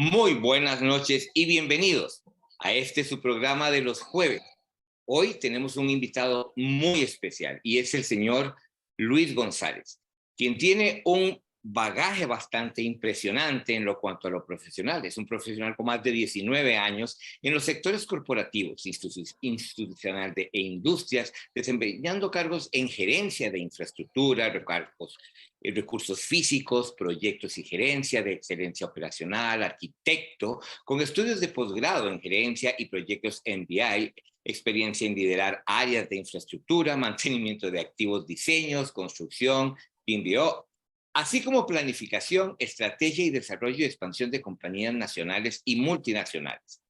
Muy buenas noches y bienvenidos a este su programa de los jueves. Hoy tenemos un invitado muy especial y es el señor Luis González, quien tiene un bagaje bastante impresionante en lo cuanto a lo profesional. Es un profesional con más de 19 años en los sectores corporativos, institucional e industrias, desempeñando cargos en gerencia de infraestructura, recursos físicos, proyectos y gerencia de excelencia operacional, arquitecto, con estudios de posgrado en gerencia y proyectos MBI, experiencia en liderar áreas de infraestructura, mantenimiento de activos, diseños, construcción, PMBO, así como planificación, estrategia y desarrollo y expansión de compañías nacionales y multinacionales.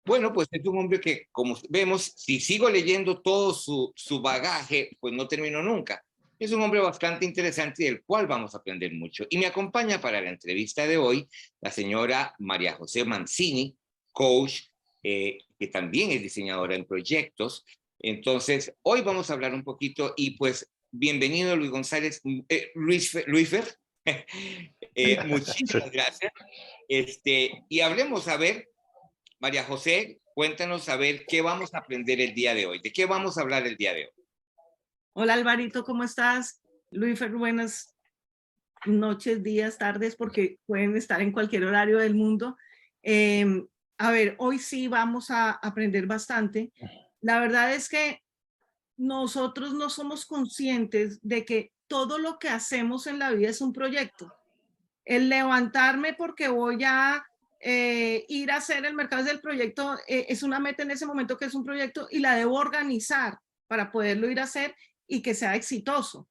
Bueno, pues es un hombre que, como vemos, si sigo leyendo todo su bagaje, pues no termino nunca. Es un hombre bastante interesante y del cual vamos a aprender mucho. Y me acompaña para la entrevista de hoy la señora María José Mancini, coach, que también es diseñadora en proyectos. Entonces, hoy vamos a hablar un poquito y pues bienvenido Luis González, Luisfer. Sí. Muchísimas gracias. Y hablemos a ver, María José, cuéntanos a ver qué vamos a aprender el día de hoy. ¿De qué vamos a hablar el día de hoy? Hola Alvarito, ¿cómo estás? Luis, buenas noches, días, tardes, porque pueden estar en cualquier horario del mundo. A ver, hoy sí vamos a aprender bastante. La verdad es que nosotros no somos conscientes de que todo lo que hacemos en la vida es un proyecto. El levantarme porque voy a ir a hacer el mercado del proyecto es una meta en ese momento que es un proyecto y la debo organizar para poderlo ir a hacer y que sea exitoso.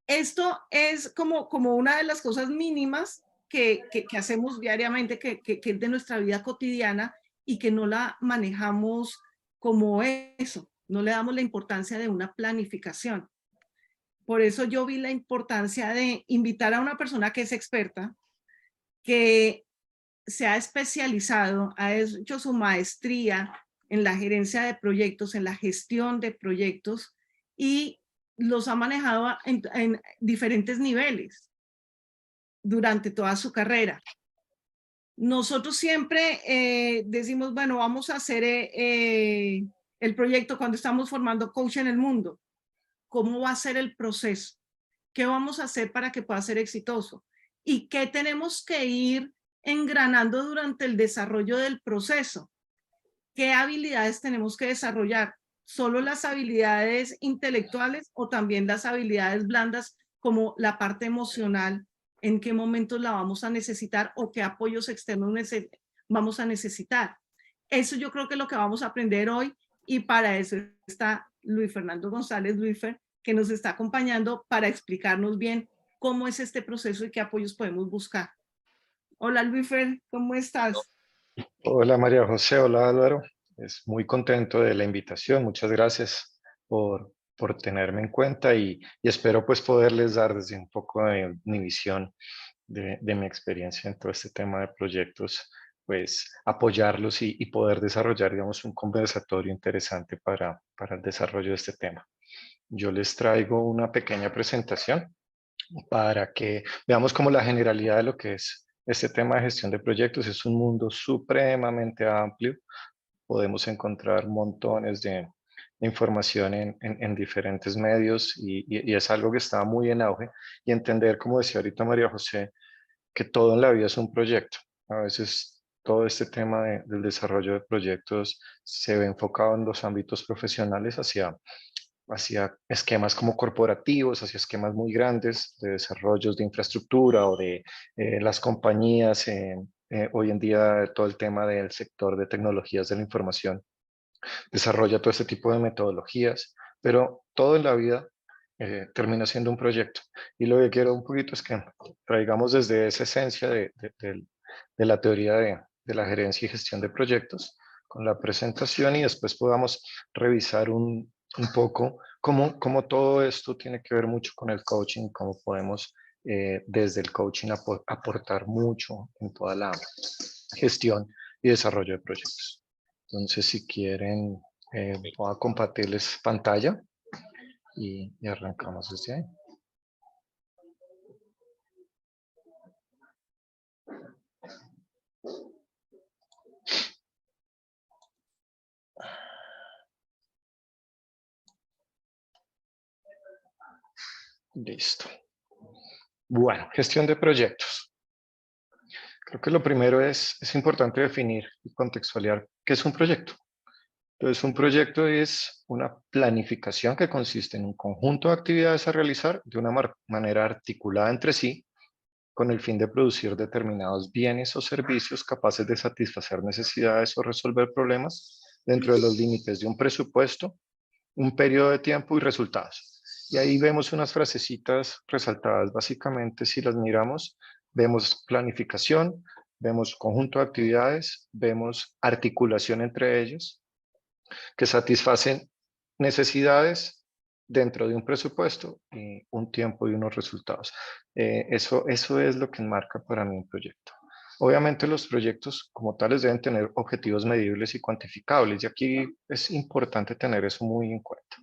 Esto es como una de las cosas mínimas que hacemos diariamente, que es de nuestra vida cotidiana y que no la manejamos como eso, no le damos la importancia de una planificación. Por eso yo vi la importancia de invitar a una persona que es experta, que se ha especializado, ha hecho su maestría en la gerencia de proyectos, en la gestión de proyectos y los ha manejado en diferentes niveles durante toda su carrera. Nosotros siempre decimos, bueno, vamos a hacer el proyecto cuando estamos formando coach en el mundo. ¿Cómo va a ser el proceso? ¿Qué vamos a hacer para que pueda ser exitoso? ¿Y qué tenemos que ir engranando durante el desarrollo del proceso? ¿Qué habilidades tenemos que desarrollar? ¿Solo las habilidades intelectuales o también las habilidades blandas como la parte emocional? ¿En qué momentos la vamos a necesitar o qué apoyos externos vamos a necesitar? Eso yo creo que es lo que vamos a aprender hoy y para eso está Luis Fernando González, Luisfer, que nos está acompañando para explicarnos bien cómo es este proceso y qué apoyos podemos buscar. Hola Luisfer, ¿cómo estás? Hola María José, hola Álvaro. Es muy contento de la invitación. Muchas gracias por tenerme en cuenta y espero pues poderles dar desde un poco de mi visión de mi experiencia en todo este tema de proyectos, pues apoyarlos y poder desarrollar, digamos, un conversatorio interesante para el desarrollo de este tema. Yo les traigo una pequeña presentación para que veamos como la generalidad de lo que es este tema de gestión de proyectos. Es un mundo supremamente amplio. Podemos encontrar montones de información en diferentes medios y es algo que está muy en auge. Y entender, como decía ahorita María José, que todo en la vida es un proyecto. A veces todo este tema del desarrollo de proyectos se ve enfocado en los ámbitos profesionales hacia esquemas como corporativos, hacia esquemas muy grandes de desarrollos de infraestructura o de las compañías. Hoy en día todo el tema del sector de tecnologías de la información desarrolla todo este tipo de metodologías, pero todo en la vida termina siendo un proyecto. Y lo que quiero un poquito es que traigamos desde esa esencia de la teoría de la gerencia y gestión de proyectos con la presentación y después podamos revisar un poco cómo todo esto tiene que ver mucho con el coaching, cómo podemos desde el coaching aportar mucho en toda la gestión y desarrollo de proyectos. Entonces, si quieren, voy a compartirles pantalla y arrancamos desde ahí. Listo. Bueno, gestión de proyectos. Creo que lo primero es importante definir y contextualizar qué es un proyecto. Entonces, un proyecto es una planificación que consiste en un conjunto de actividades a realizar de una manera articulada entre sí, con el fin de producir determinados bienes o servicios capaces de satisfacer necesidades o resolver problemas dentro de los límites de un presupuesto, un periodo de tiempo y resultados. Y ahí vemos unas frasecitas resaltadas. Básicamente, si las miramos, vemos planificación, vemos conjunto de actividades, vemos articulación entre ellos, que satisfacen necesidades dentro de un presupuesto y un tiempo y unos resultados. Eso es lo que enmarca para mí un proyecto. Obviamente los proyectos como tales deben tener objetivos medibles y cuantificables, y aquí es importante tener eso muy en cuenta.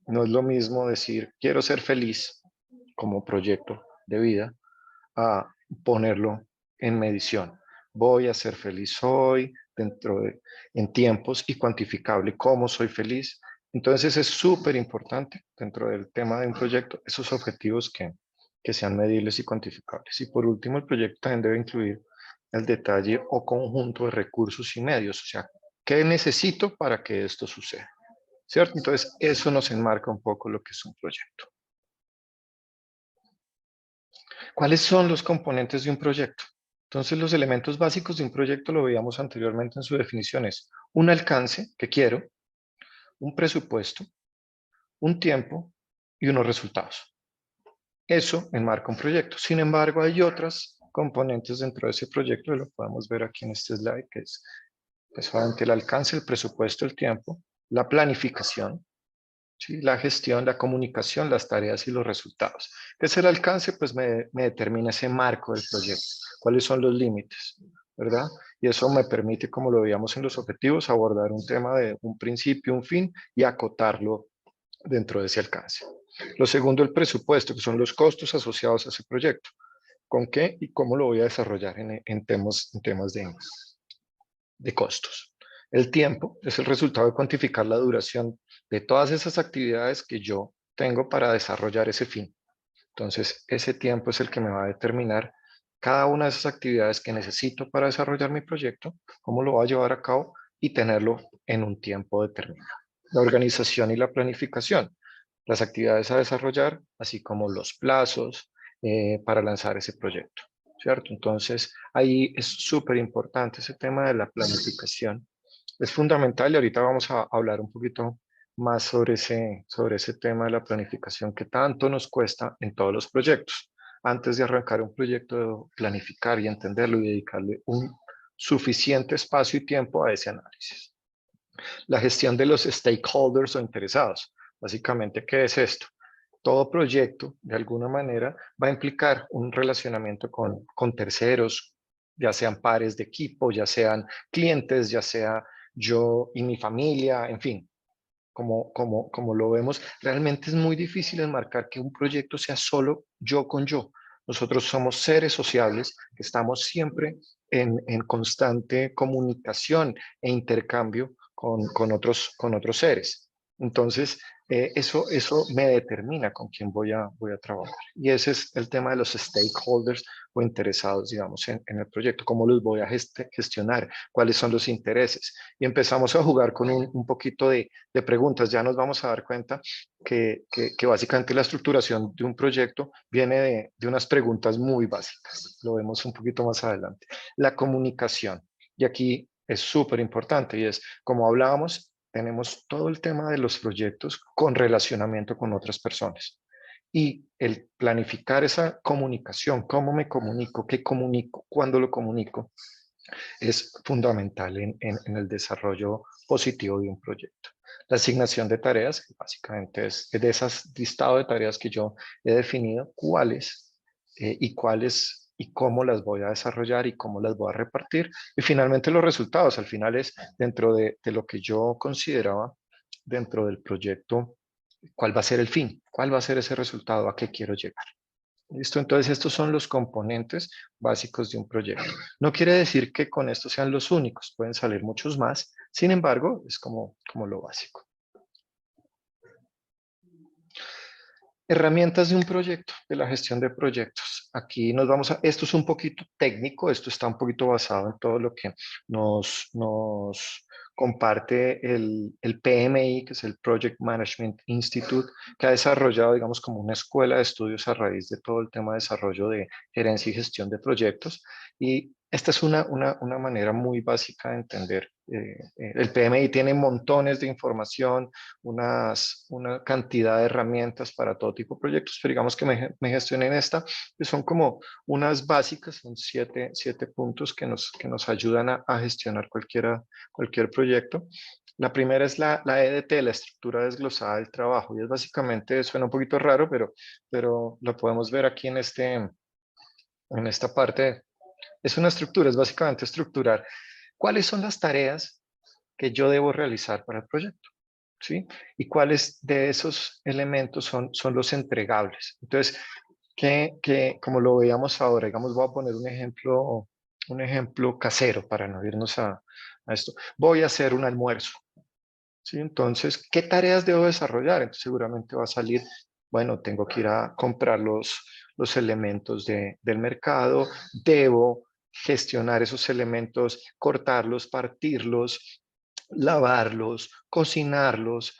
No es lo mismo decir quiero ser feliz como proyecto de vida a ponerlo en medición. Voy a ser feliz hoy, en tiempos y cuantificable cómo soy feliz. Entonces es súper importante dentro del tema de un proyecto esos objetivos que sean medibles y cuantificables. Y por último, el proyecto también debe incluir el detalle o conjunto de recursos y medios, o sea, ¿qué necesito para que esto suceda? ¿Cierto? Entonces eso nos enmarca un poco lo que es un proyecto. ¿Cuáles son los componentes de un proyecto? Entonces, los elementos básicos de un proyecto lo veíamos anteriormente en su definición. Es un alcance que quiero, un presupuesto, un tiempo y unos resultados. Eso enmarca un proyecto. Sin embargo, hay otras componentes dentro de ese proyecto, y lo podemos ver aquí en este slide, que es precisamente el alcance, el presupuesto, el tiempo, la planificación, ¿sí? La gestión, la comunicación, las tareas y los resultados. ¿Qué es el alcance? Pues me determina ese marco del proyecto. ¿Cuáles son los límites? ¿Verdad? Y eso me permite, como lo veíamos en los objetivos, abordar un tema de un principio, un fin y acotarlo dentro de ese alcance. Lo segundo, el presupuesto, que son los costos asociados a ese proyecto. ¿Con qué y cómo lo voy a desarrollar en temas de costos? El tiempo es el resultado de cuantificar la duración de todas esas actividades que yo tengo para desarrollar ese fin. Entonces, ese tiempo es el que me va a determinar cada una de esas actividades que necesito para desarrollar mi proyecto, cómo lo voy a llevar a cabo y tenerlo en un tiempo determinado. La organización y la planificación, las actividades a desarrollar, así como los plazos para lanzar ese proyecto, ¿cierto? Entonces, ahí es súper importante ese tema de la planificación. Es fundamental y ahorita vamos a hablar un poquito más sobre ese tema de la planificación que tanto nos cuesta en todos los proyectos. Antes de arrancar un proyecto, debo planificar y entenderlo y dedicarle un suficiente espacio y tiempo a ese análisis. La gestión de los stakeholders o interesados. Básicamente, ¿qué es esto? Todo proyecto, de alguna manera, va a implicar un relacionamiento con terceros, ya sean pares de equipo, ya sean clientes, ya sea yo y mi familia, en fin, como lo vemos, realmente es muy difícil enmarcar que un proyecto sea solo yo con yo. Nosotros somos seres sociables que estamos siempre en constante comunicación e intercambio con otros seres. Entonces, eso me determina con quién voy a trabajar. Y ese es el tema de los stakeholders o interesados, digamos, en el proyecto. ¿Cómo los voy a gestionar? ¿Cuáles son los intereses? Y empezamos a jugar con un poquito de preguntas. Ya nos vamos a dar cuenta que básicamente la estructuración de un proyecto viene de unas preguntas muy básicas. Lo vemos un poquito más adelante. La comunicación. Y aquí es súper importante y es, como hablábamos, tenemos todo el tema de los proyectos con relacionamiento con otras personas. Y el planificar esa comunicación, cómo me comunico, qué comunico, cuándo lo comunico, es fundamental en el desarrollo positivo de un proyecto. La asignación de tareas, que básicamente es de esas listado de tareas que yo he definido, cuáles y cómo las voy a desarrollar y cómo las voy a repartir. Y finalmente los resultados, al final es dentro de lo que yo consideraba dentro del proyecto, cuál va a ser el fin, cuál va a ser ese resultado, a qué quiero llegar. ¿Listo? Entonces estos son los componentes básicos de un proyecto. No quiere decir que con estos sean los únicos, pueden salir muchos más, sin embargo, es como lo básico. Herramientas de un proyecto, de la gestión de proyectos. Aquí nos vamos a, esto es un poquito técnico, esto está un poquito basado en todo lo que nos comparte el PMI, que es el Project Management Institute, que ha desarrollado, digamos, como una escuela de estudios a raíz de todo el tema de desarrollo de gerencia y gestión de proyectos. Y esta es una manera muy básica de entender. El PMI tiene montones de información, una cantidad de herramientas para todo tipo de proyectos, pero digamos que me gestionen esta, que son como unas básicas, son siete puntos que nos ayudan a gestionar cualquier proyecto. La primera es la EDT, la estructura desglosada del trabajo, y es básicamente, suena un poquito raro, pero lo podemos ver aquí en esta parte. Es una estructura, es básicamente estructurar cuáles son las tareas que yo debo realizar para el proyecto, ¿sí? Y cuáles de esos elementos son los entregables. Entonces, como lo veíamos ahora, digamos, voy a poner un ejemplo casero para no irnos a esto. Voy a hacer un almuerzo, ¿sí? Entonces, ¿qué tareas debo desarrollar? Entonces, seguramente va a salir, bueno, tengo que ir a comprar los elementos del mercado, debo gestionar esos elementos, cortarlos, partirlos, lavarlos, cocinarlos,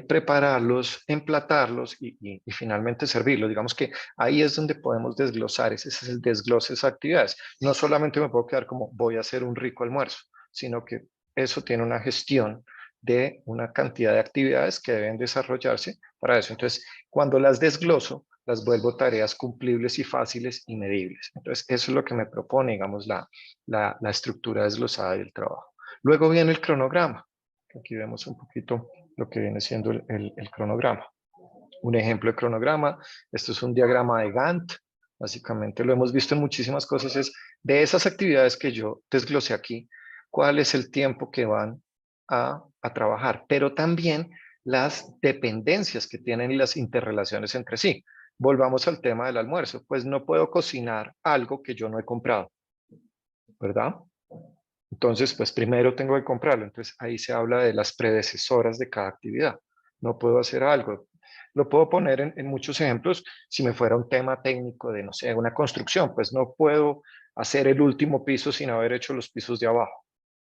prepararlos, emplatarlos y finalmente servirlos. Digamos que ahí es donde podemos desglosar, ese es el desglose de esas actividades. No solamente me puedo quedar como voy a hacer un rico almuerzo, sino que eso tiene una gestión de una cantidad de actividades que deben desarrollarse para eso. Entonces, cuando las desgloso, las vuelvo tareas cumplibles y fáciles y medibles. Entonces, eso es lo que me propone, digamos, la estructura desglosada del trabajo. Luego viene el cronograma. Aquí vemos un poquito lo que viene siendo el cronograma. Un ejemplo de cronograma, esto es un diagrama de Gantt, básicamente lo hemos visto en muchísimas cosas, es de esas actividades que yo desglosé aquí, cuál es el tiempo que van a trabajar, pero también las dependencias que tienen y las interrelaciones entre sí. Volvamos al tema del almuerzo, pues no puedo cocinar algo que yo no he comprado, ¿verdad? Entonces, pues primero tengo que comprarlo. Entonces, ahí se habla de las predecesoras de cada actividad. No puedo hacer algo. Lo puedo poner en muchos ejemplos. Si me fuera un tema técnico de, no sé, una construcción, pues no puedo hacer el último piso sin haber hecho los pisos de abajo.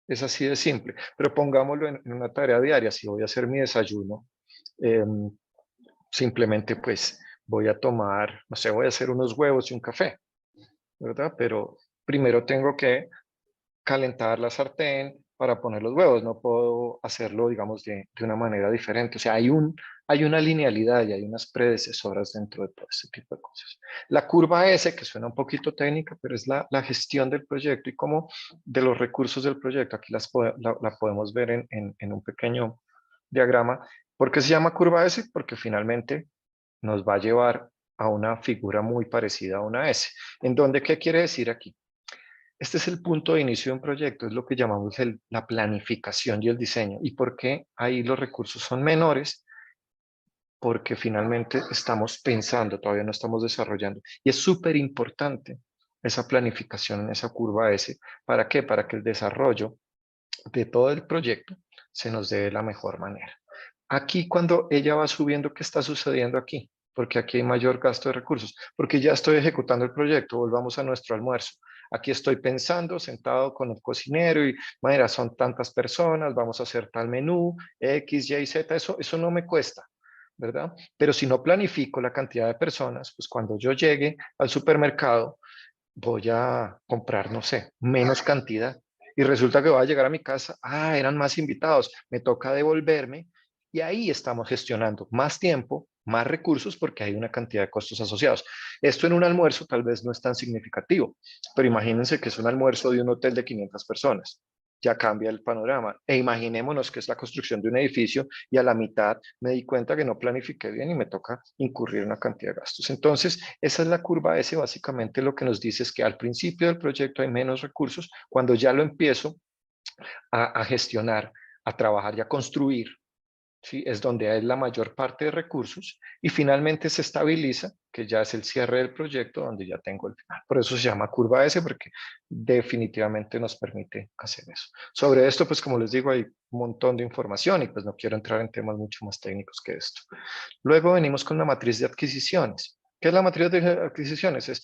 Es así de simple. Pero pongámoslo en una tarea diaria. Si voy a hacer mi desayuno, eh, simplemente pues voy a tomar, no sé, voy a hacer unos huevos y un café, ¿verdad? Pero primero tengo que calentar la sartén para poner los huevos, no puedo hacerlo, digamos, de una manera diferente. O sea, hay una linealidad y hay unas predecesoras dentro de todo este tipo de cosas. La curva S, que suena un poquito técnica, pero es la gestión del proyecto y cómo de los recursos del proyecto. Aquí la podemos ver en un pequeño diagrama. ¿Por qué se llama curva S? Porque finalmente nos va a llevar a una figura muy parecida a una S. ¿En donde qué quiere decir aquí? Este es el punto de inicio de un proyecto, es lo que llamamos la planificación y el diseño. ¿Y por qué ahí los recursos son menores? Porque finalmente estamos pensando, todavía no estamos desarrollando. Y es súper importante esa planificación en esa curva S. ¿Para qué? Para que el desarrollo de todo el proyecto se nos dé de la mejor manera. Aquí cuando ella va subiendo, ¿qué está sucediendo aquí? Porque aquí hay mayor gasto de recursos, porque ya estoy ejecutando el proyecto, volvamos a nuestro almuerzo. Aquí estoy pensando, sentado con el cocinero y, mira, son tantas personas, vamos a hacer tal menú, X, Y, Z, eso no me cuesta, ¿verdad? Pero si no planifico la cantidad de personas, pues cuando yo llegue al supermercado, voy a comprar, no sé, menos cantidad. Y resulta que voy a llegar a mi casa, eran más invitados, me toca devolverme y ahí estamos gestionando más tiempo, más recursos porque hay una cantidad de costos asociados. Esto en un almuerzo tal vez no es tan significativo, pero imagínense que es un almuerzo de un hotel de 500 personas. Ya cambia el panorama. E imaginémonos que es la construcción de un edificio y a la mitad me di cuenta que no planifiqué bien y me toca incurrir en una cantidad de gastos. Entonces, esa es la curva S. Básicamente lo que nos dice es que al principio del proyecto hay menos recursos. Cuando ya lo empiezo a gestionar, a trabajar y a construir, ¿sí? Es donde hay la mayor parte de recursos y finalmente se estabiliza, que ya es el cierre del proyecto donde ya tengo el final. Por eso se llama curva S, porque definitivamente nos permite hacer eso. Sobre esto, pues como les digo, hay un montón de información y pues no quiero entrar en temas mucho más técnicos que esto. Luego venimos con la matriz de adquisiciones. ¿Qué es la matriz de adquisiciones? Es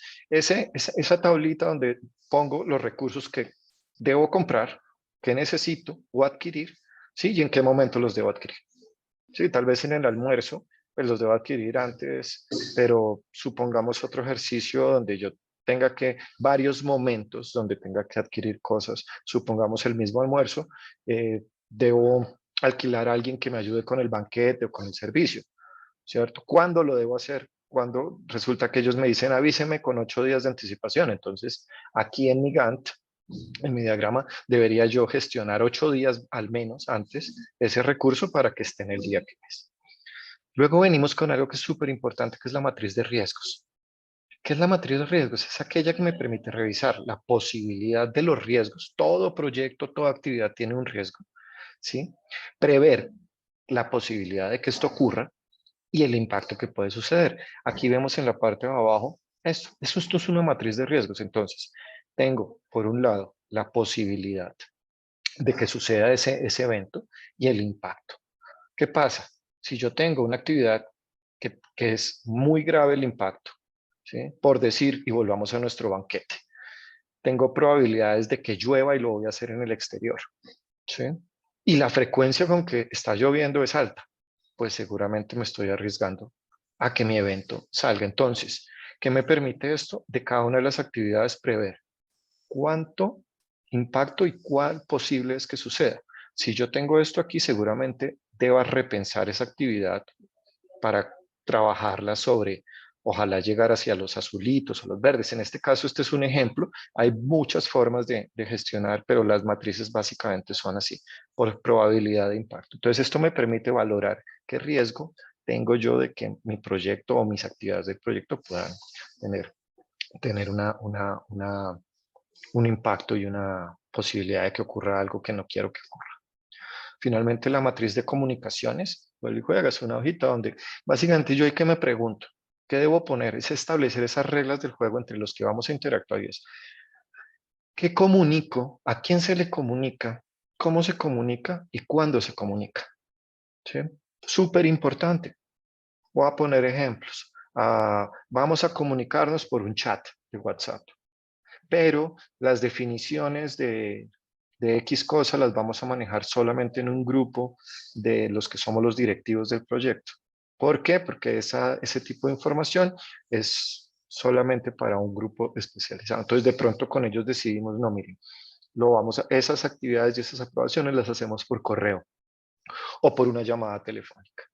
esa tablita donde pongo los recursos que debo comprar, que necesito o adquirir, ¿sí? Y en qué momento los debo adquirir. Sí, tal vez en el almuerzo, pues los debo adquirir antes, pero supongamos otro ejercicio donde yo tenga que, varios momentos donde tenga que adquirir cosas, supongamos el mismo almuerzo, debo alquilar a alguien que me ayude con el banquete o con el servicio, ¿cierto? ¿Cuándo lo debo hacer? Cuando resulta que ellos me dicen avíseme con 8 días de anticipación. Entonces, aquí en mi Gantt, en mi diagrama, debería yo gestionar 8 días al menos antes ese recurso para que esté en el día que es. Luego venimos con algo que es súper importante, que es la matriz de riesgos. ¿Qué es la matriz de riesgos? Es aquella que me permite revisar la posibilidad de los riesgos. Todo proyecto, toda actividad tiene un riesgo, ¿sí? Prever la posibilidad de que esto ocurra y el impacto que puede suceder. Aquí vemos en la parte de abajo esto es una matriz de riesgos. Entonces, tengo por un lado la posibilidad de que suceda ese evento y el impacto. ¿Qué pasa? Si yo tengo una actividad que es muy grave el impacto, ¿sí? Por decir, y volvamos a nuestro banquete, tengo probabilidades de que llueva y lo voy a hacer en el exterior, ¿sí? Y la frecuencia con que está lloviendo es alta, pues seguramente me estoy arriesgando a que mi evento salga. Entonces, ¿qué me permite esto? De cada una de las actividades prever cuánto impacto y cuál posible es que suceda. Si yo tengo esto aquí, seguramente deba repensar esa actividad para trabajarla sobre, ojalá llegar hacia los azulitos o los verdes. En este caso, este es un ejemplo. Hay muchas formas de gestionar, pero las matrices básicamente son así, por probabilidad de impacto. Entonces, esto me permite valorar qué riesgo tengo yo de que mi proyecto o mis actividades del proyecto puedan tener un impacto y una posibilidad de que ocurra algo que no quiero que ocurra. Finalmente, la matriz de comunicaciones, vuelve y juegas una hojita donde básicamente yo hay que me pregunto, ¿qué debo poner? Es establecer esas reglas del juego entre los que vamos a interactuar y es, ¿qué comunico? ¿A quién se le comunica? ¿Cómo se comunica? ¿Y cuándo se comunica? ¿Sí? Súper importante. Voy a poner ejemplos. Vamos a comunicarnos por un chat de WhatsApp, pero las definiciones de X cosa las vamos a manejar solamente en un grupo de los que somos los directivos del proyecto. ¿Por qué? Porque ese tipo de información es solamente para un grupo especializado. Entonces, de pronto con ellos decidimos, no, miren, esas actividades y esas aprobaciones las hacemos por correo o por una llamada telefónica.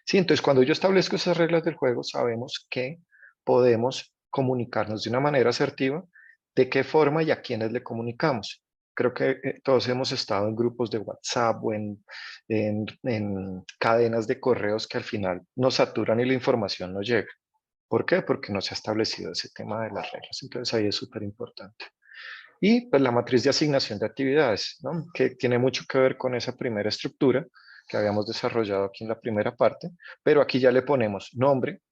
Sí, entonces cuando yo establezco esas reglas del juego, sabemos que podemos comunicarnos de una manera asertiva, de qué forma y a quiénes le comunicamos. Creo que todos hemos estado en grupos de WhatsApp o en cadenas de correos que al final nos saturan y la información no llega. ¿Por qué? Porque no se ha establecido ese tema de las reglas. Entonces ahí es súper importante. Y pues la matriz de asignación de actividades, ¿no? Que tiene mucho que ver con esa primera estructura que habíamos desarrollado aquí en la primera parte, pero aquí ya le ponemos nombre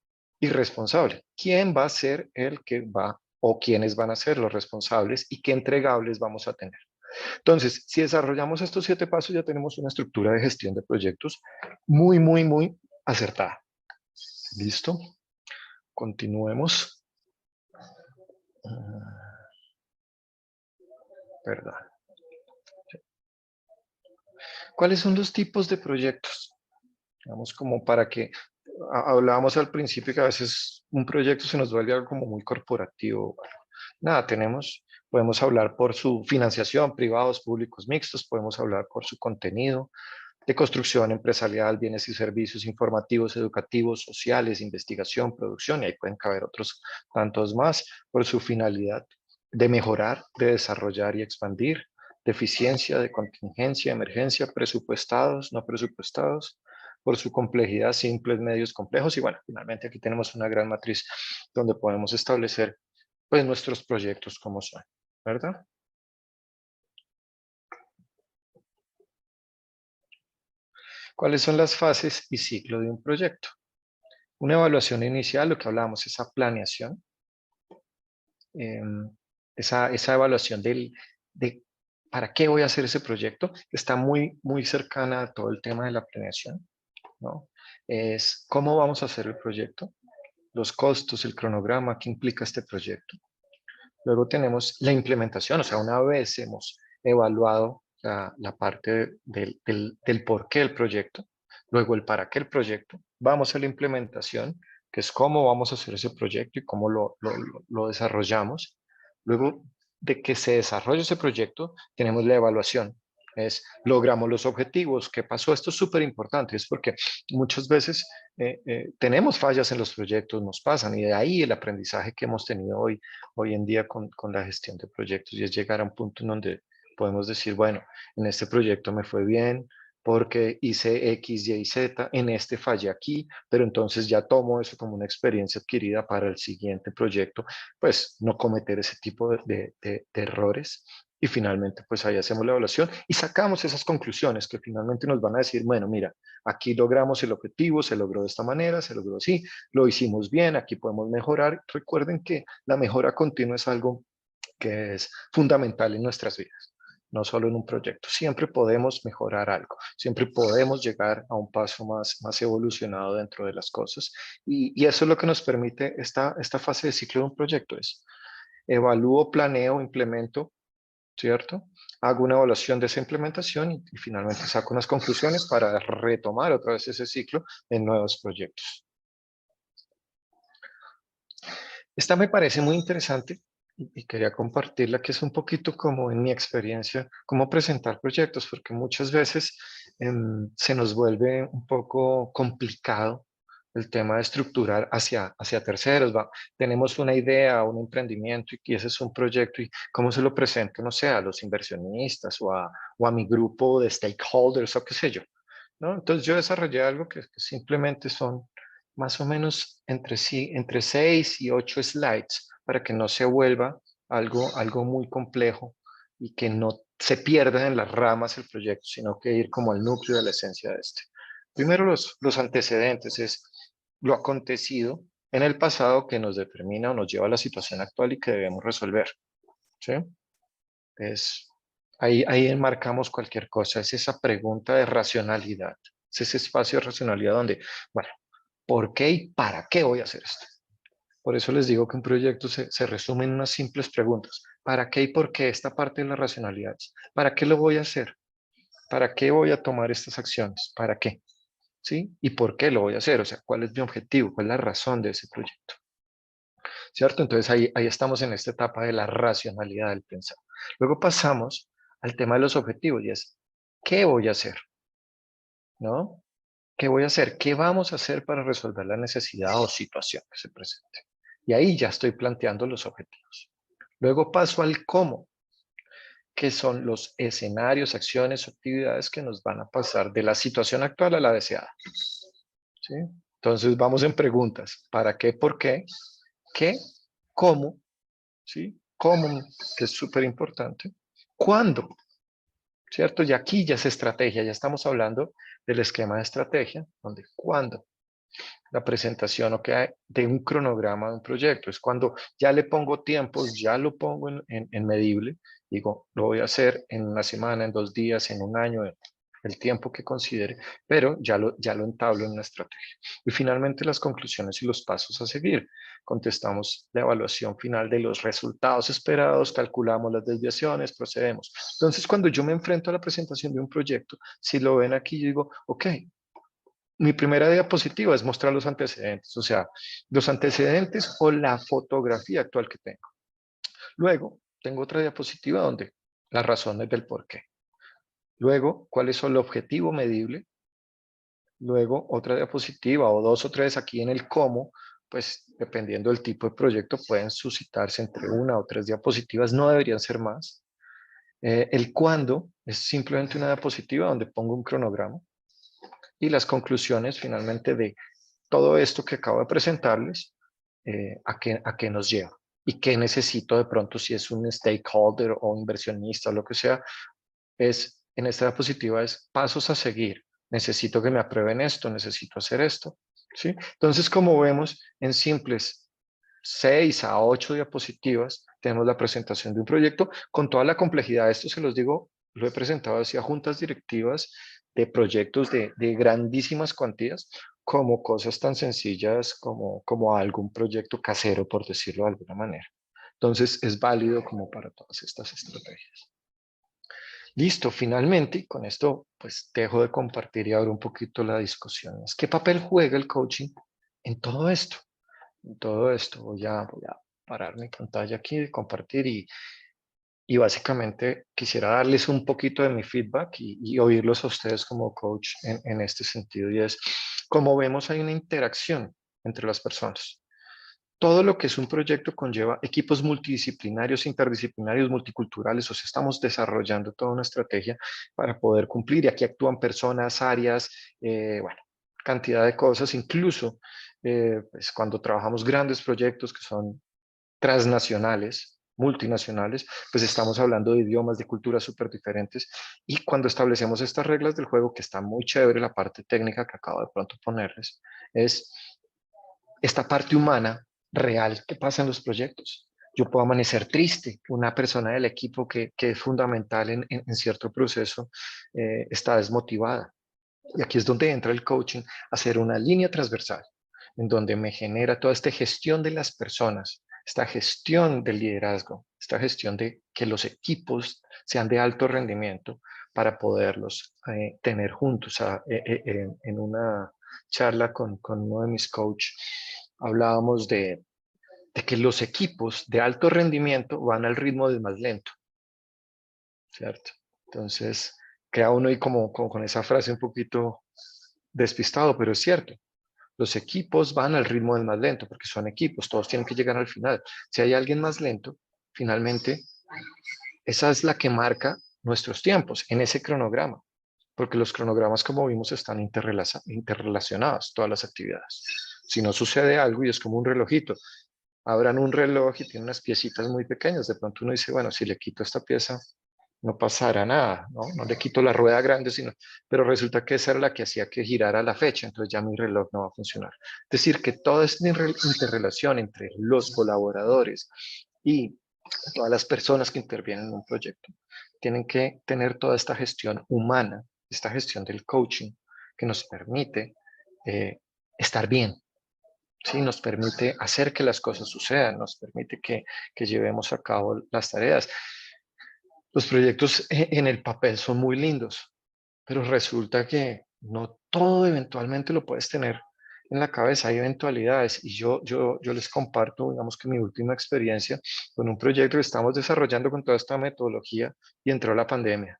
y responsable. ¿Quién va a ser el que va o quiénes van a ser los responsables y qué entregables vamos a tener? Entonces, si desarrollamos estos 7 pasos, ya tenemos una estructura de gestión de proyectos muy, muy, muy acertada. ¿Listo? Continuemos. Perdón. ¿Cuáles son los tipos de proyectos? Digamos, como para que hablábamos al principio que a veces un proyecto se nos vuelve algo como muy corporativo. Nada, podemos hablar por su financiación, privados, públicos, mixtos, podemos hablar por su contenido, de construcción empresarial, bienes y servicios informativos, educativos, sociales, investigación, producción, y ahí pueden caber otros tantos más, por su finalidad de mejorar, de desarrollar y expandir, de eficiencia, de contingencia, emergencia, presupuestados, no presupuestados, por su complejidad, simples, medios, complejos, y bueno, finalmente aquí tenemos una gran matriz donde podemos establecer pues nuestros proyectos como son, ¿verdad? ¿Cuáles son las fases y ciclo de un proyecto? Una evaluación inicial, lo que hablábamos, esa planeación, esa evaluación de para qué voy a hacer ese proyecto, está muy cercana a todo el tema de la planeación, ¿no? Es cómo vamos a hacer el proyecto, los costos, el cronograma, qué implica este proyecto. Luego tenemos la implementación, o sea, una vez hemos evaluado la parte del por qué el proyecto, luego el para qué el proyecto, vamos a la implementación, que es cómo vamos a hacer ese proyecto y cómo lo desarrollamos. Luego de que se desarrolle ese proyecto, tenemos la evaluación. Logramos los objetivos, ¿qué pasó? Esto es súper importante, es porque muchas veces tenemos fallas en los proyectos, nos pasan, y de ahí el aprendizaje que hemos tenido hoy en día con la gestión de proyectos, y es llegar a un punto en donde podemos decir, bueno, en este proyecto me fue bien porque hice X, Y, Z, en este fallé aquí, pero entonces ya tomo eso como una experiencia adquirida para el siguiente proyecto, pues no cometer ese tipo de errores. Y finalmente, pues ahí hacemos la evaluación y sacamos esas conclusiones que finalmente nos van a decir, bueno, mira, aquí logramos el objetivo, se logró de esta manera, se logró así, lo hicimos bien, aquí podemos mejorar. Recuerden que la mejora continua es algo que es fundamental en nuestras vidas, no solo en un proyecto. Siempre podemos mejorar algo, siempre podemos llegar a un paso más evolucionado dentro de las cosas. Y eso es lo que nos permite esta fase de ciclo de un proyecto, es evalúo, planeo, implemento, ¿cierto? Hago una evaluación de esa implementación y finalmente saco unas conclusiones para retomar otra vez ese ciclo en nuevos proyectos. Esta me parece muy interesante y quería compartirla, que es un poquito como en mi experiencia, cómo presentar proyectos, porque muchas veces se nos vuelve un poco complicado el tema de estructurar hacia terceros. Tenemos una idea, un emprendimiento y ese es un proyecto y cómo se lo presento, no sé, a los inversionistas o a mi grupo de stakeholders o qué sé yo, ¿no? Entonces yo desarrollé algo que simplemente son más o menos entre 6 y 8 slides para que no se vuelva algo muy complejo y que no se pierda en las ramas el proyecto, sino que ir como al núcleo de la esencia de este. Primero los antecedentes es lo acontecido en el pasado que nos determina o nos lleva a la situación actual y que debemos resolver, ¿sí? Ahí enmarcamos cualquier cosa, es esa pregunta de racionalidad, es ese espacio de racionalidad donde, bueno, ¿por qué y para qué voy a hacer esto? Por eso les digo que un proyecto se resume en unas simples preguntas. ¿Para qué y por qué esta parte de la racionalidad? ¿Para qué lo voy a hacer? ¿Para qué voy a tomar estas acciones? ¿Para qué? ¿Sí? ¿Y por qué lo voy a hacer? O sea, ¿cuál es mi objetivo? ¿Cuál es la razón de ese proyecto? ¿Cierto? Entonces ahí estamos en esta etapa de la racionalidad del pensar. Luego pasamos al tema de los objetivos y es, ¿qué voy a hacer? ¿No? ¿Qué voy a hacer? ¿Qué vamos a hacer para resolver la necesidad o situación que se presente? Y ahí ya estoy planteando los objetivos. Luego paso al cómo, que son los escenarios, acciones o actividades que nos van a pasar de la situación actual a la deseada. ¿Sí? Entonces vamos en preguntas. ¿Para qué? ¿Por qué? ¿Qué? ¿Cómo? ¿Sí? ¿Cómo? Que es súper importante. ¿Cuándo? ¿Cierto? Y aquí ya es estrategia, ya estamos hablando del esquema de estrategia, donde cuándo la presentación de un cronograma de un proyecto, es cuando ya le pongo tiempos, ya lo pongo en medible, digo, lo voy a hacer en una semana, en 2 días, en un año, el tiempo que considere, pero ya lo entablo en una estrategia. Y finalmente las conclusiones y los pasos a seguir. Contestamos la evaluación final de los resultados esperados, calculamos las desviaciones, procedemos. Entonces, cuando yo me enfrento a la presentación de un proyecto, si lo ven aquí, yo digo, ok, mi primera diapositiva es mostrar los antecedentes, o sea, los antecedentes o la fotografía actual que tengo. Luego, tengo otra diapositiva donde las razones del por qué. Luego, cuál es el objetivo medible. Luego, otra diapositiva o 2 o 3 aquí en el cómo, pues dependiendo del tipo de proyecto pueden suscitarse entre 1 o 3 diapositivas, no deberían ser más. El cuándo es simplemente una diapositiva donde pongo un cronograma. Y las conclusiones finalmente de todo esto que acabo de presentarles, a qué nos lleva y qué necesito de pronto si es un stakeholder o inversionista o lo que sea, en esta diapositiva es pasos a seguir necesito que me aprueben esto, necesito hacer esto, ¿sí? Entonces, como vemos, en simples 6 a 8 diapositivas tenemos la presentación de un proyecto con toda la complejidad. Esto se los digo, lo he presentado hacia juntas directivas de proyectos de grandísimas cuantías, como cosas tan sencillas como algún proyecto casero, por decirlo de alguna manera. Entonces, es válido como para todas estas estrategias. Listo, finalmente, y con esto pues dejo de compartir y abro un poquito la discusión. ¿Qué papel juega el coaching en todo esto? En todo esto voy a parar mi pantalla aquí de compartir y básicamente quisiera darles un poquito de mi feedback y oírlos a ustedes como coach en este sentido. Y es, como vemos, hay una interacción entre las personas. Todo lo que es un proyecto conlleva equipos multidisciplinarios, interdisciplinarios, multiculturales, o sea, estamos desarrollando toda una estrategia para poder cumplir. Y aquí actúan personas, áreas, bueno, cantidad de cosas. Incluso pues cuando trabajamos grandes proyectos que son transnacionales, multinacionales, pues estamos hablando de idiomas, de culturas súper diferentes. Y cuando establecemos estas reglas del juego, que está muy chévere la parte técnica que acabo de pronto ponerles, es esta parte humana real que pasa en los proyectos. Yo puedo amanecer triste, una persona del equipo que es fundamental en cierto proceso está desmotivada. Y aquí es donde entra el coaching, hacer una línea transversal, en donde me genera toda esta gestión de las personas, esta gestión del liderazgo, esta gestión de que los equipos sean de alto rendimiento para poderlos tener juntos. En una charla con uno de mis coaches hablábamos de que los equipos de alto rendimiento van al ritmo del más lento, ¿cierto? Entonces, queda uno ahí como con esa frase un poquito despistado, pero es cierto. Los equipos van al ritmo del más lento porque son equipos, todos tienen que llegar al final. Si hay alguien más lento, finalmente, esa es la que marca nuestros tiempos en ese cronograma, porque los cronogramas, como vimos, están interrelacionados, todas las actividades. Si no sucede algo y es como un relojito, abran un reloj y tiene unas piecitas muy pequeñas, de pronto uno dice, bueno, si le quito esta pieza, no pasará nada, ¿no? No le quito la rueda grande, pero resulta que esa era la que hacía que girara la fecha, entonces ya mi reloj no va a funcionar. Es decir, que toda esta interrelación entre los colaboradores y todas las personas que intervienen en un proyecto tienen que tener toda esta gestión humana, esta gestión del coaching que nos permite estar bien, ¿sí? Nos permite hacer que las cosas sucedan, nos permite que llevemos a cabo las tareas. Los proyectos en el papel son muy lindos, pero resulta que no todo eventualmente lo puedes tener en la cabeza, hay eventualidades. Y yo les comparto, digamos que mi última experiencia con un proyecto que estamos desarrollando con toda esta metodología y entró la pandemia.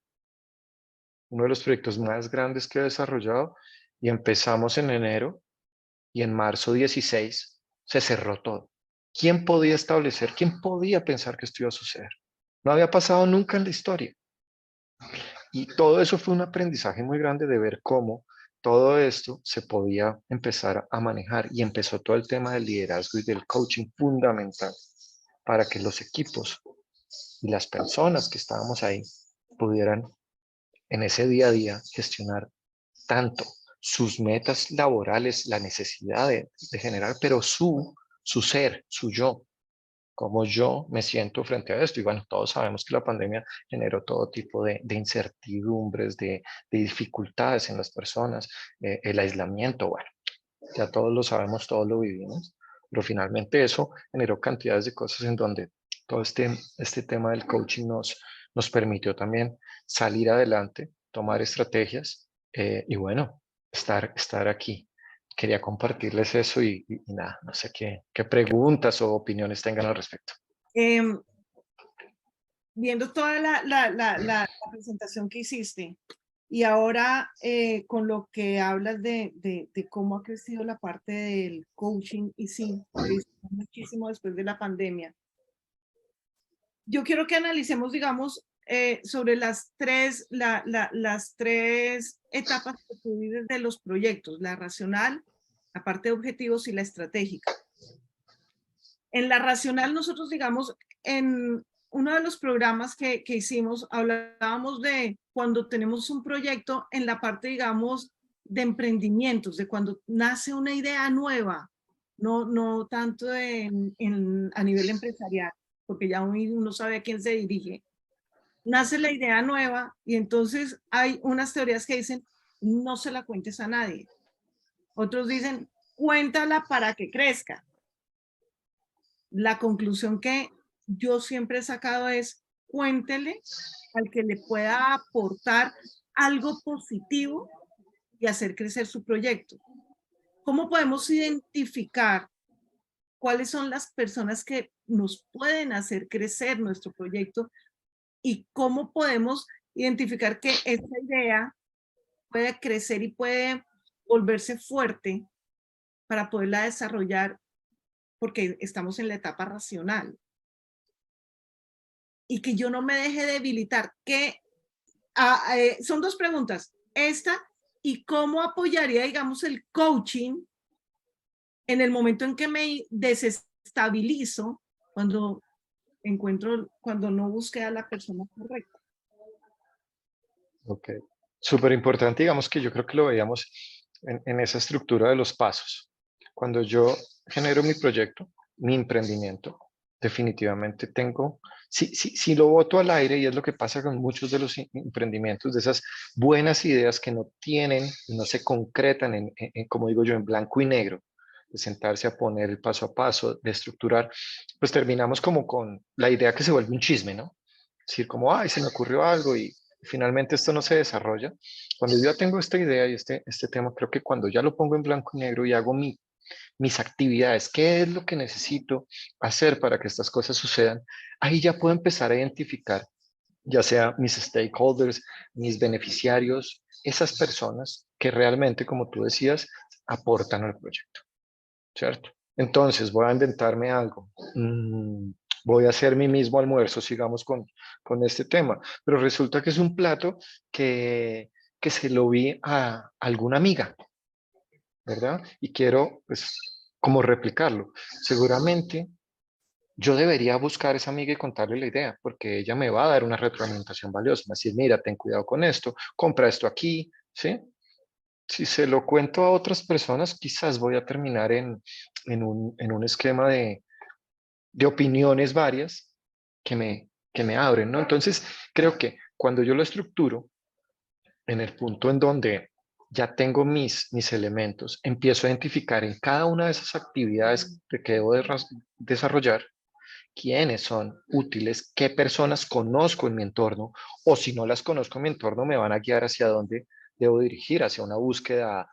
Uno de los proyectos más grandes que he desarrollado y empezamos en enero y en marzo 16 se cerró todo. ¿Quién podía establecer, quién podía pensar que esto iba a suceder? No había pasado nunca en la historia. Y todo eso fue un aprendizaje muy grande de ver cómo todo esto se podía empezar a manejar y empezó todo el tema del liderazgo y del coaching fundamental para que los equipos y las personas que estábamos ahí pudieran en ese día a día gestionar tanto sus metas laborales, la necesidad de generar, pero su ser, su yo, cómo yo me siento frente a esto. Y bueno, todos sabemos que la pandemia generó todo tipo de incertidumbres, de dificultades en las personas, el aislamiento, bueno, ya todos lo sabemos, todos lo vivimos, pero finalmente eso generó cantidades de cosas en donde todo este tema del coaching nos permitió también salir adelante, tomar estrategias y bueno, estar aquí. Quería compartirles eso y nada, no sé qué preguntas o opiniones tengan al respecto. Viendo toda la presentación que hiciste y ahora con lo que hablas de cómo ha crecido la parte del coaching y sí, creció muchísimo después de la pandemia. Yo quiero que analicemos, digamos, sobre las tres etapas que tú vives de los proyectos, la racional, la parte de objetivos y la estratégica. En la racional nosotros, digamos, en uno de los programas que hicimos, hablábamos de cuando tenemos un proyecto en la parte, digamos, de emprendimientos, de cuando nace una idea nueva, no tanto a nivel empresarial, porque ya uno sabe a quién se dirige. Nace la idea nueva y entonces hay unas teorías que dicen, no se la cuentes a nadie. Otros dicen, cuéntala para que crezca. La conclusión que yo siempre he sacado es, cuéntele al que le pueda aportar algo positivo y hacer crecer su proyecto. ¿Cómo podemos identificar cuáles son las personas que nos pueden hacer crecer nuestro proyecto y cómo podemos identificar que esta idea puede crecer y puede volverse fuerte para poderla desarrollar, porque estamos en la etapa racional? Y que yo no me deje debilitar. Son dos preguntas. Esta, y cómo apoyaría, digamos, el coaching en el momento en que me desestabilizo, cuando no busqué a la persona correcta. Ok, súper importante, digamos que yo creo que lo veíamos en esa estructura de los pasos. Cuando yo genero mi proyecto, mi emprendimiento, definitivamente tengo, si lo boto al aire, y es lo que pasa con muchos de los emprendimientos, de esas buenas ideas que no tienen, no se concretan como digo yo, en blanco y negro, de sentarse a poner el paso a paso, de estructurar, pues terminamos como con la idea que se vuelve un chisme, ¿no? Es decir, como, ay, se me ocurrió algo y finalmente esto no se desarrolla. Cuando yo ya tengo esta idea y este tema, creo que cuando ya lo pongo en blanco y negro y hago mis actividades, qué es lo que necesito hacer para que estas cosas sucedan, ahí ya puedo empezar a identificar, ya sea mis stakeholders, mis beneficiarios, esas personas que realmente, como tú decías, aportan al proyecto, ¿cierto? Entonces voy a inventarme algo. Voy a hacer mi mismo almuerzo, sigamos con este tema, pero resulta que es un plato que se lo vi a alguna amiga, ¿verdad? Y quiero, pues, como replicarlo. Seguramente yo debería buscar a esa amiga y contarle la idea, porque ella me va a dar una retroalimentación valiosa, me va a decir, mira, ten cuidado con esto, compra esto aquí, ¿sí? Si se lo cuento a otras personas, quizás voy a terminar en un esquema de opiniones varias que me abren, ¿no? Entonces, creo que cuando yo lo estructuro, en el punto en donde ya tengo mis elementos, empiezo a identificar en cada una de esas actividades que debo desarrollar quiénes son útiles, qué personas conozco en mi entorno, o si no las conozco en mi entorno, me van a guiar hacia dónde debo dirigir, hacia una búsqueda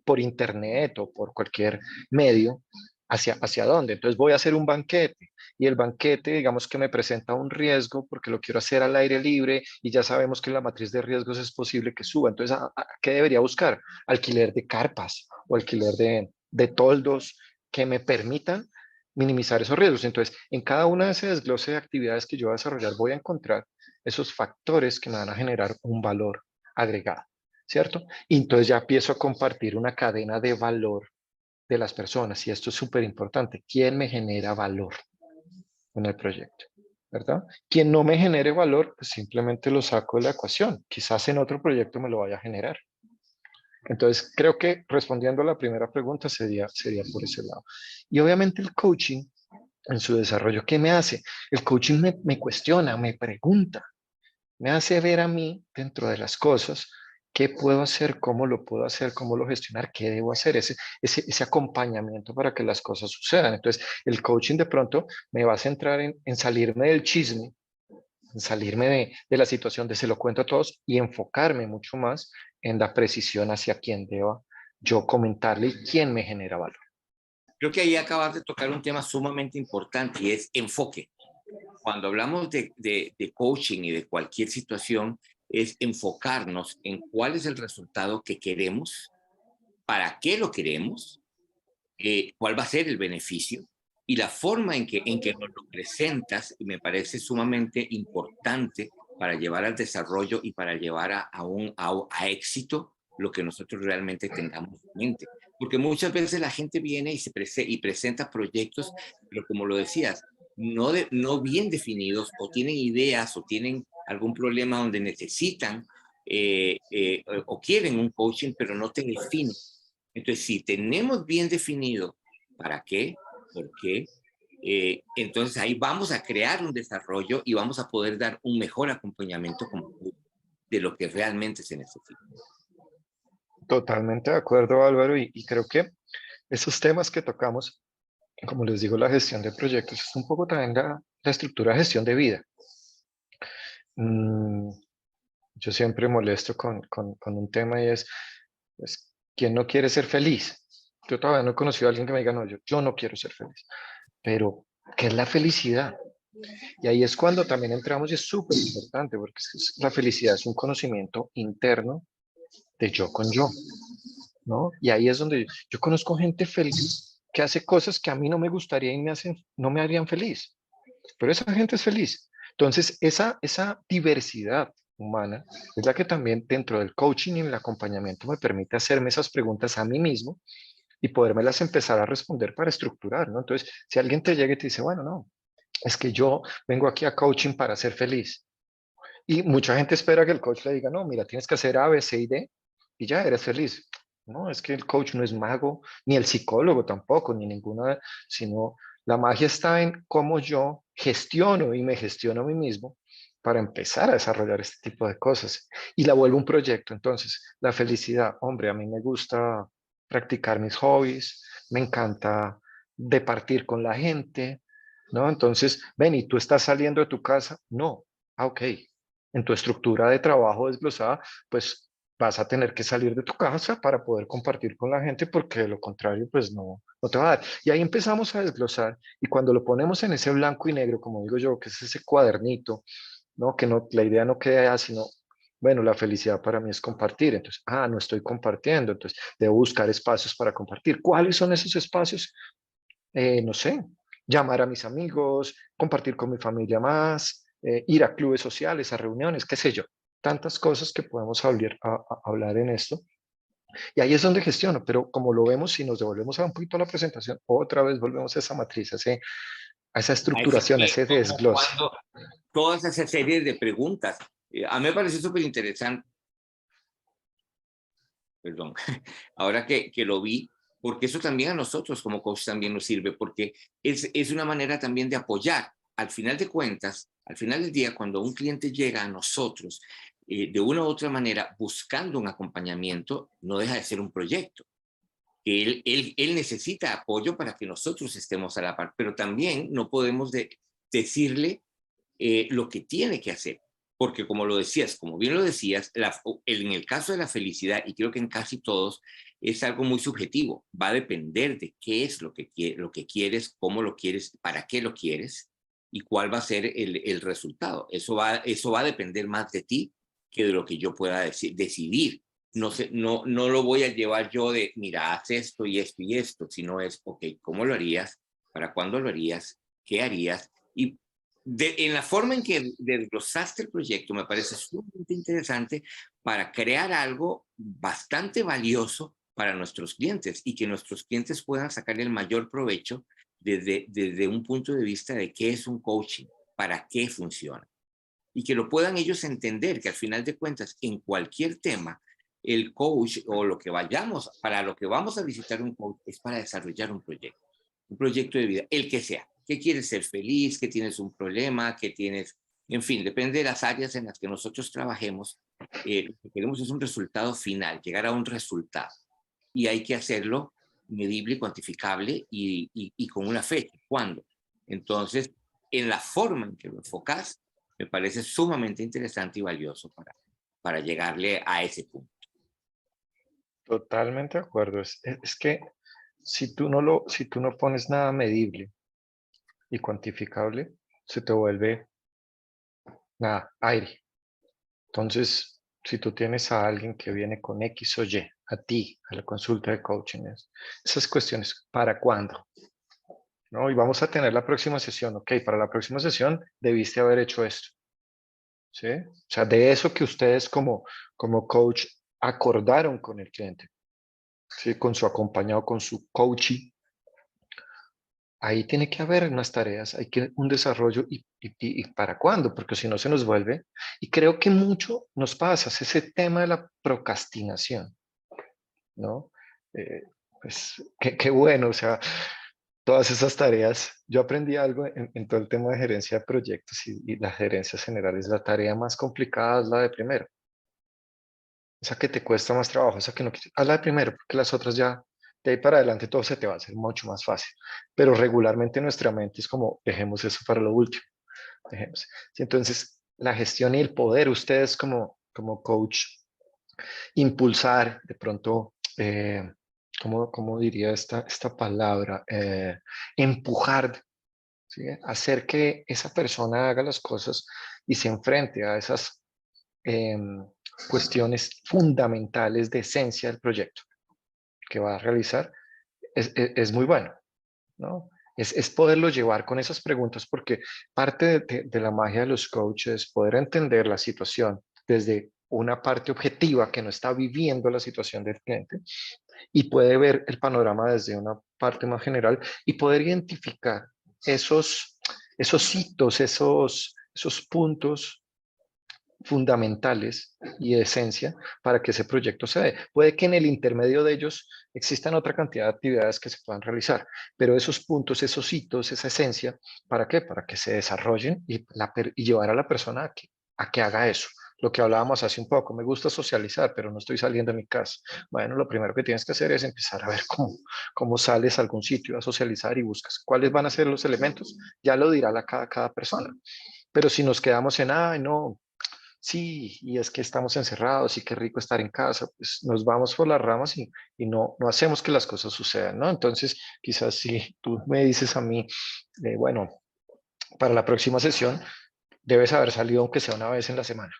por internet o por cualquier medio, hacia dónde. Entonces voy a hacer un banquete y el banquete, digamos que me presenta un riesgo porque lo quiero hacer al aire libre y ya sabemos que en la matriz de riesgos es posible que suba. Entonces, ¿qué debería buscar? Alquiler de carpas o alquiler de toldos que me permitan minimizar esos riesgos. Entonces, en cada una de ese desglose de actividades que yo voy a desarrollar, voy a encontrar esos factores que me van a generar un valor agregado, ¿cierto? Y entonces ya empiezo a compartir una cadena de valor de las personas. Y esto es súper importante. ¿Quién me genera valor en el proyecto? ¿Verdad? Quien no me genere valor, pues simplemente lo saco de la ecuación. Quizás en otro proyecto me lo vaya a generar. Entonces, creo que respondiendo a la primera pregunta sería por ese lado. Y obviamente el coaching en su desarrollo, ¿qué me hace? El coaching me cuestiona, me pregunta, me hace ver a mí dentro de las cosas qué puedo hacer, cómo lo puedo hacer, cómo lo gestionar, qué debo hacer, ese acompañamiento para que las cosas sucedan. Entonces, el coaching de pronto me va a centrar en salirme del chisme, en salirme de la situación de se lo cuento a todos y enfocarme mucho más en la precisión hacia quién deba yo comentarle y quién me genera valor. Creo que ahí acabas de tocar un tema sumamente importante y es enfoque. Cuando hablamos de coaching y de cualquier situación, es enfocarnos en cuál es el resultado que queremos, para qué lo queremos, cuál va a ser el beneficio y la forma en que nos lo presentas me parece sumamente importante para llevar al desarrollo y para llevar a éxito lo que nosotros realmente tengamos en mente. Porque muchas veces la gente viene y presenta proyectos, pero como lo decías, no bien definidos o tienen ideas o tienen algún problema donde necesitan o quieren un coaching, pero no te definen. Entonces, si tenemos bien definido para qué, por qué, entonces ahí vamos a crear un desarrollo y vamos a poder dar un mejor acompañamiento como de lo que realmente se necesita. Totalmente de acuerdo, Álvaro, y creo que esos temas que tocamos, como les digo, la gestión de proyectos, es un poco también la estructura de gestión de vida. Yo siempre molesto con un tema y es, ¿quién no quiere ser feliz? Yo todavía no he conocido a alguien que me diga, no, yo no quiero ser feliz. Pero, ¿qué es la felicidad? Y ahí es cuando también entramos y es súper importante, porque la felicidad es un conocimiento interno de yo con yo, ¿no? Y ahí es donde yo conozco gente feliz que hace cosas que a mí no me gustaría y no me harían feliz, pero esa gente es feliz. Entonces, esa diversidad humana es la que también dentro del coaching y el acompañamiento me permite hacerme esas preguntas a mí mismo y podérmelas empezar a responder para estructurar, ¿no? Entonces, si alguien te llega y te dice, bueno, no, es que yo vengo aquí a coaching para ser feliz. Y mucha gente espera que el coach le diga, no, mira, tienes que hacer A, B, C y D y ya eres feliz. No, es que el coach no es mago, ni el psicólogo tampoco, ni ninguna, sino la magia está en cómo yo gestiono y me gestiono a mí mismo para empezar a desarrollar este tipo de cosas. Y la vuelvo un proyecto. Entonces, la felicidad, hombre, a mí me gusta practicar mis hobbies, me encanta departir con la gente, ¿no? Entonces, ven, ¿y tú estás saliendo de tu casa? No. Ah, ok. En tu estructura de trabajo desglosada, pues vas a tener que salir de tu casa para poder compartir con la gente porque de lo contrario, pues no te va a dar. Y ahí empezamos a desglosar y cuando lo ponemos en ese blanco y negro, como digo yo, que es ese cuadernito, ¿no? Que no, la idea no queda sino, bueno, la felicidad para mí es compartir. Entonces, no estoy compartiendo, entonces debo buscar espacios para compartir. ¿Cuáles son esos espacios? No sé, llamar a mis amigos, compartir con mi familia más, ir a clubes sociales, a reuniones, qué sé yo. Tantas cosas que podemos hablar en esto. Y ahí es donde gestiono, pero como lo vemos, si nos devolvemos a un poquito a la presentación, otra vez volvemos a esa matriz, a esa A ese estructuración, a qué, ese cómo, desglose. cuándo, todas esas series de preguntas. A mí me parece súper interesante, perdón, ahora que lo vi, porque eso también a nosotros como coach también nos sirve, porque es una manera también de apoyar. Al final de cuentas, al final del día, cuando un cliente llega a nosotros de una u otra manera buscando un acompañamiento, no deja de ser un proyecto. Él necesita apoyo para que nosotros estemos a la par, pero también no podemos decirle lo que tiene que hacer. Porque como lo decías, como bien lo decías, en el caso de la felicidad, y creo que en casi todos, es algo muy subjetivo. Va a depender de qué es lo que quieres, cómo lo quieres, para qué lo quieres y cuál va a ser el resultado. Eso va a depender más de ti que de lo que yo pueda decidir. No lo voy a llevar yo de, mira, haz esto y esto y esto, sino es, ok, ¿cómo lo harías? ¿Para cuándo lo harías? ¿Qué harías? Y en la forma en que desglosaste el proyecto me parece sumamente interesante para crear algo bastante valioso para nuestros clientes y que nuestros clientes puedan sacar el mayor provecho desde un punto de vista de qué es un coaching, para qué funciona y que lo puedan ellos entender que al final de cuentas en cualquier tema el coach o para lo que vamos a visitar un coach es para desarrollar un proyecto de vida, el que sea. ¿Qué quieres ser feliz? ¿Qué tienes un problema? ¿Qué tienes? En fin, depende de las áreas en las que nosotros trabajemos. Lo que queremos es un resultado final, llegar a un resultado. Y hay que hacerlo medible, cuantificable y con una fecha. ¿Cuándo? Entonces, en la forma en que lo enfocas, me parece sumamente interesante y valioso para llegarle a ese punto. Totalmente de acuerdo. Es que si tú no pones nada medible y cuantificable, se te vuelve nada, aire. Entonces, si tú tienes a alguien que viene con X o Y, a ti, a la consulta de coaching, esas cuestiones, ¿para cuándo? ¿No? Y vamos a tener la próxima sesión, ok, para la próxima sesión debiste haber hecho esto, ¿sí? O sea, de eso que ustedes como coach acordaron con el cliente, ¿sí? Con su acompañado, con su coachee, ahí tiene que haber unas tareas, hay que un desarrollo y para cuándo, porque si no se nos vuelve. Y creo que mucho nos pasa, es ese tema de la procrastinación, ¿no? Eh, pues qué bueno, o sea, todas esas tareas. Yo aprendí algo en todo el tema de gerencia de proyectos y las gerencias generales. La tarea más complicada es la de primero. Esa que te cuesta más trabajo, esa que no quieres. Hazla de primero, porque las otras ya, de ahí para adelante todo se te va a hacer mucho más fácil. Pero regularmente nuestra mente es como, dejemos eso para lo último. Dejemos. Sí, entonces, la gestión y el poder, ustedes como coach, impulsar de pronto, ¿cómo diría esta palabra? Empujar, ¿sí? Hacer que esa persona haga las cosas y se enfrente a esas cuestiones fundamentales de esencia del proyecto que va a realizar, es muy bueno, ¿no? Es poderlo llevar con esas preguntas, porque parte de la magia de los coaches es poder entender la situación desde una parte objetiva que no está viviendo la situación del cliente y puede ver el panorama desde una parte más general y poder identificar esos hitos, esos puntos fundamentales y de esencia para que ese proyecto se dé. Puede que en el intermedio de ellos existan otra cantidad de actividades que se puedan realizar, pero esos puntos, esos hitos, esa esencia, ¿para qué? Para que se desarrollen y llevar a la persona a que haga eso. Lo que hablábamos hace un poco, me gusta socializar, pero no estoy saliendo de mi casa. Bueno, lo primero que tienes que hacer es empezar a ver cómo sales a algún sitio a socializar y buscas cuáles van a ser los elementos. Ya lo dirá cada persona. Pero si nos quedamos en, ay, no, sí, y es que estamos encerrados y qué rico estar en casa, pues nos vamos por las ramas y no hacemos que las cosas sucedan, ¿no? Entonces, quizás si tú me dices a mí, bueno, para la próxima sesión debes haber salido aunque sea una vez en la semana.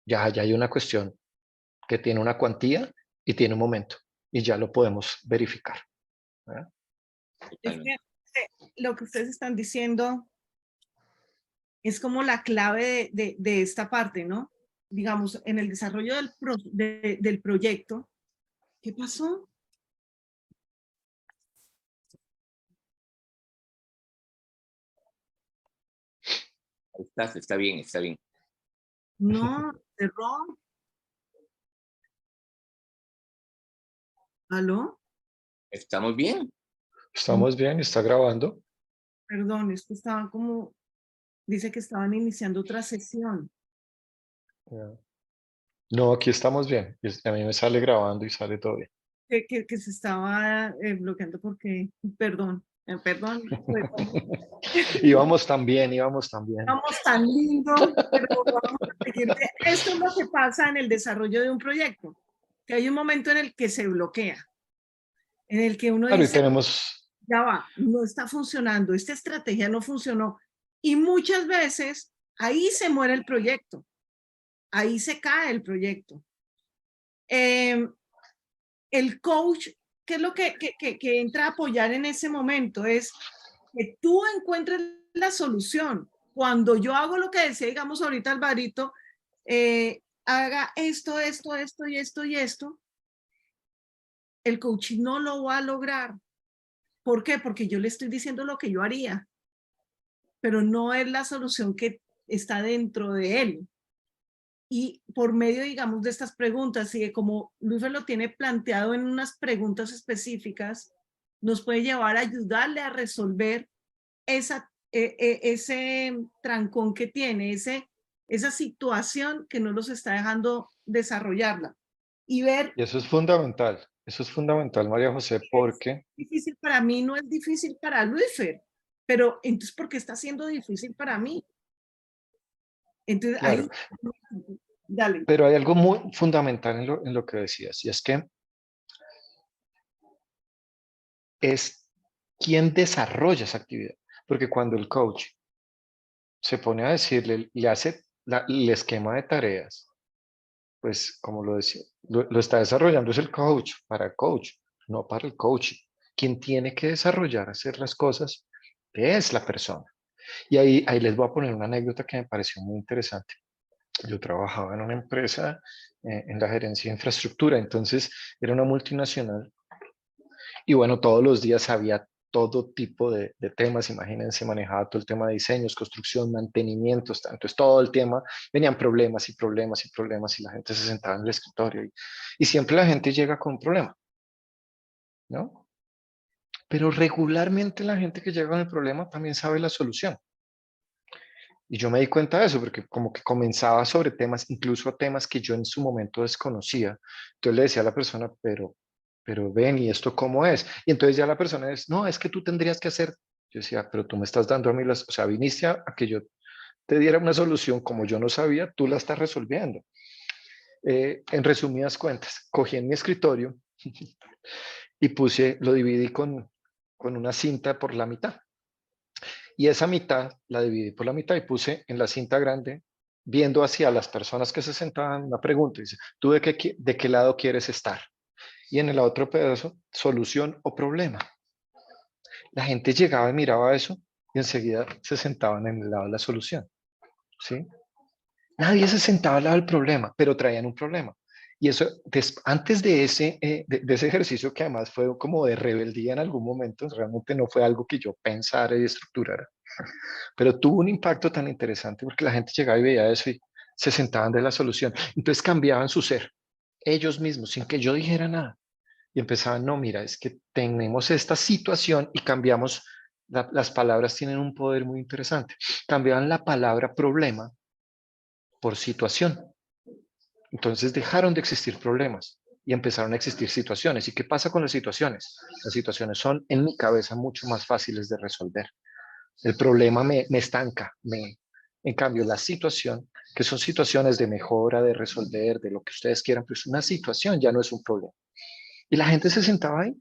Ya hay una cuestión que tiene una cuantía y tiene un momento y ya lo podemos verificar, ¿verdad? Es que lo que ustedes están diciendo es como la clave de esta parte, ¿no? Digamos, en el desarrollo del proyecto, ¿qué pasó? Ahí estás, está bien, está bien. No, cerró. ¿Aló? ¿Estamos bien? Estamos bien, está grabando. Perdón, es que estaban como, dice que estaban iniciando otra sesión. Ya. No, aquí estamos bien. A mí me sale grabando y sale todo bien. Que se estaba bloqueando porque, perdón, perdón, Íbamos tan bien, íbamos tan bien. estamos tan lindo, pero vamos a seguirte. Esto es lo que pasa en el desarrollo de un proyecto, que hay un momento en el que se bloquea, en el que uno Claro, y dice, tenemos, ya va, no está funcionando, esta estrategia no funcionó. Y muchas veces ahí se muere el proyecto, ahí se cae el proyecto. El coach, ¿qué es lo que entra a apoyar en ese momento? Es que tú encuentres la solución. Cuando yo hago lo que decía, digamos ahorita Alvarito, haga esto, esto, esto y esto y esto, el coach no lo va a lograr. ¿Por qué? Porque yo le estoy diciendo lo que yo haría, pero no es la solución que está dentro de él. Y por medio, digamos, de estas preguntas, y de como Luis lo tiene planteado en unas preguntas específicas, nos puede llevar a ayudarle a resolver ese trancón que tiene, esa situación que no los está dejando desarrollarla. Y ver, y eso es fundamental, María José, es porque, difícil para mí, no es difícil para Luisfer, pero entonces, ¿por qué está siendo difícil para mí? Entonces, ahí, claro, dale. pero hay algo muy fundamental en lo que decías, y es que es quién desarrolla esa actividad, porque cuando el coach se pone a decirle, le hace el esquema de tareas, pues como lo decía, lo está desarrollando es el coach, para el coach, no para el coach. Quien tiene que desarrollar, hacer las cosas, es la persona. Y ahí les voy a poner una anécdota que me pareció muy interesante. Yo trabajaba en una empresa en la gerencia de infraestructura, entonces era una multinacional y bueno, todos los días había todo tipo de temas. Imagínense, manejaba todo el tema de diseños, construcción, mantenimientos, entonces todo el tema, venían problemas y problemas y problemas y la gente se sentaba en el escritorio y siempre la gente llega con un problema, ¿no? Pero regularmente la gente que llega con el problema también sabe la solución. Y yo me di cuenta de eso porque como que comenzaba sobre temas, incluso temas que yo en su momento desconocía. Entonces le decía a la persona, pero ven, ¿y esto cómo es? Y entonces ya la persona es, no, es que tú tendrías que hacer. Yo decía, pero tú me estás dando a mí las, o sea, viniste a que yo te diera una solución como yo no sabía, tú la estás resolviendo. En resumidas cuentas, cogí en mi escritorio y lo dividí con una cinta por la mitad. Y esa mitad la dividí por la mitad y puse en la cinta grande, viendo hacia las personas que se sentaban, una pregunta. Dice, ¿tú de qué lado quieres estar? Y en el otro pedazo, solución o problema. La gente llegaba y miraba eso y enseguida se sentaban en el lado de la solución. ¿Sí? Nadie se sentaba al lado del problema, pero traían un problema. Y eso, antes de de ese ejercicio, que además fue como de rebeldía en algún momento, realmente no fue algo que yo pensara y estructurara, pero tuvo un impacto tan interesante porque la gente llegaba y veía eso y se sentaban de la solución. Entonces cambiaban su ser, ellos mismos, sin que yo dijera nada. Y empezaban, no, mira, es que tenemos esta situación y cambiamos, las palabras tienen un poder muy interesante. Cambiaban la palabra problema por situación. Entonces dejaron de existir problemas y empezaron a existir situaciones. ¿Y qué pasa con las situaciones? Las situaciones son, en mi cabeza, mucho más fáciles de resolver. El problema me estanca. En cambio, la situación, que son situaciones de mejora, de resolver, de lo que ustedes quieran, pues una situación ya no es un problema. Y la gente se sentaba ahí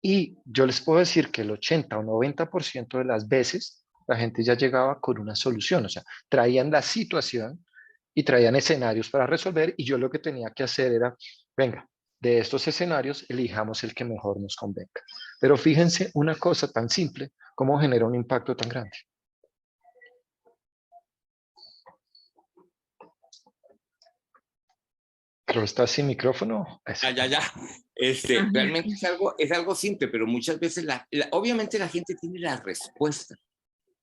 y yo les puedo decir que el 80 o 90% de las veces la gente ya llegaba con una solución, o sea, traían la situación y traían escenarios para resolver y yo lo que tenía que hacer era, venga, de estos escenarios elijamos el que mejor nos convenga. Pero fíjense una cosa tan simple, cómo genera un impacto tan grande. Creo que está sin micrófono. Ya. Realmente es algo simple, pero muchas veces, obviamente la gente tiene la respuesta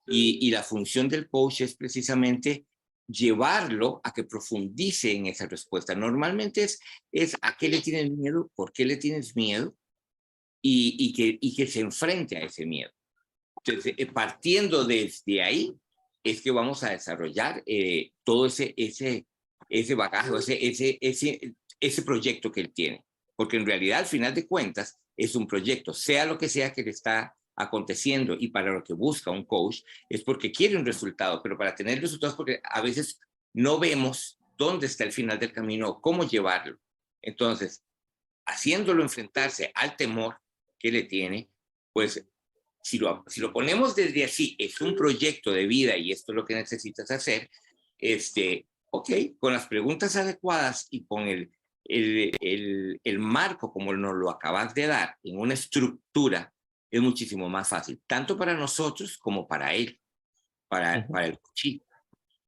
y la función del coach es precisamente llevarlo a que profundice en esa respuesta. Normalmente es a qué le tienes miedo, por qué le tienes miedo y que se enfrente a ese miedo. Entonces, partiendo desde ahí, es que vamos a desarrollar todo ese bagaje, ese proyecto que él tiene. Porque en realidad, al final de cuentas, es un proyecto, sea lo que sea que le está aconteciendo y para lo que busca un coach, es porque quiere un resultado, pero para tener resultados, porque a veces no vemos dónde está el final del camino, cómo llevarlo. Entonces, haciéndolo enfrentarse al temor que le tiene, pues si lo ponemos desde así, es un proyecto de vida y esto es lo que necesitas hacer, ok, con las preguntas adecuadas y con el marco como nos lo acabas de dar, en una estructura, es muchísimo más fácil, tanto para nosotros como para él, para el coaching.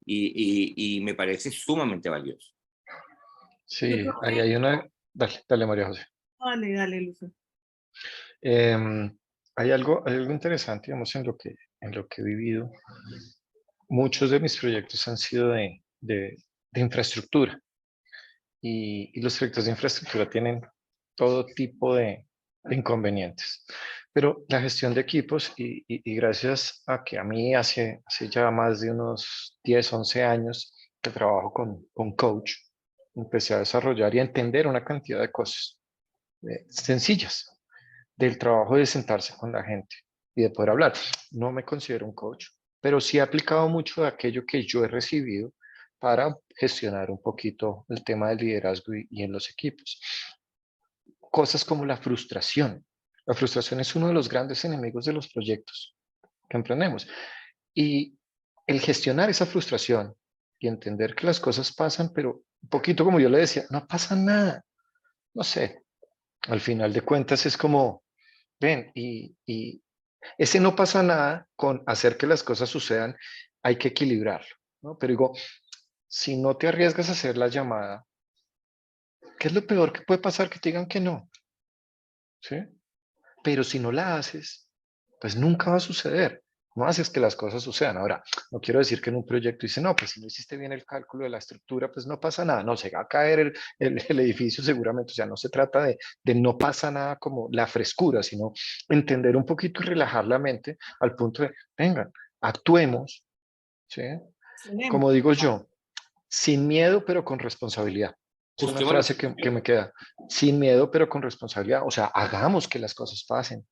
Y me parece sumamente valioso. Sí, ahí hay una... Dale, María José. Dale, Lucio. Hay algo interesante, digamos, en lo que he vivido. Muchos de mis proyectos han sido de infraestructura y los proyectos de infraestructura tienen todo tipo de inconvenientes. Pero la gestión de equipos y gracias a que a mí hace ya más de unos 10, 11 años que trabajo con coach, empecé a desarrollar y a entender una cantidad de cosas sencillas del trabajo de sentarse con la gente y de poder hablar. No me considero un coach, pero sí he aplicado mucho de aquello que yo he recibido para gestionar un poquito el tema del liderazgo y en los equipos. Cosas como la frustración. La frustración es uno de los grandes enemigos de los proyectos que emprendemos. Y el gestionar esa frustración y entender que las cosas pasan, pero un poquito como yo le decía, no pasa nada. No sé, al final de cuentas es como, ven, y ese no pasa nada con hacer que las cosas sucedan, hay que equilibrarlo, ¿no? Pero digo, si no te arriesgas a hacer la llamada, ¿qué es lo peor que puede pasar? Que te digan que no, ¿sí? Pero si no la haces, pues nunca va a suceder. No haces que las cosas sucedan. Ahora, no quiero decir que en un proyecto dice, no, pues si no hiciste bien el cálculo de la estructura, pues no pasa nada. No, se va a caer el edificio seguramente. O sea, no se trata de no pasa nada como la frescura, sino entender un poquito y relajar la mente al punto de, vengan, actuemos, ¿sí? Excelente. Como digo yo, sin miedo, pero con responsabilidad. Es una Busquemos frase que me queda. Sin miedo, pero con responsabilidad. O sea, hagamos que las cosas pasen.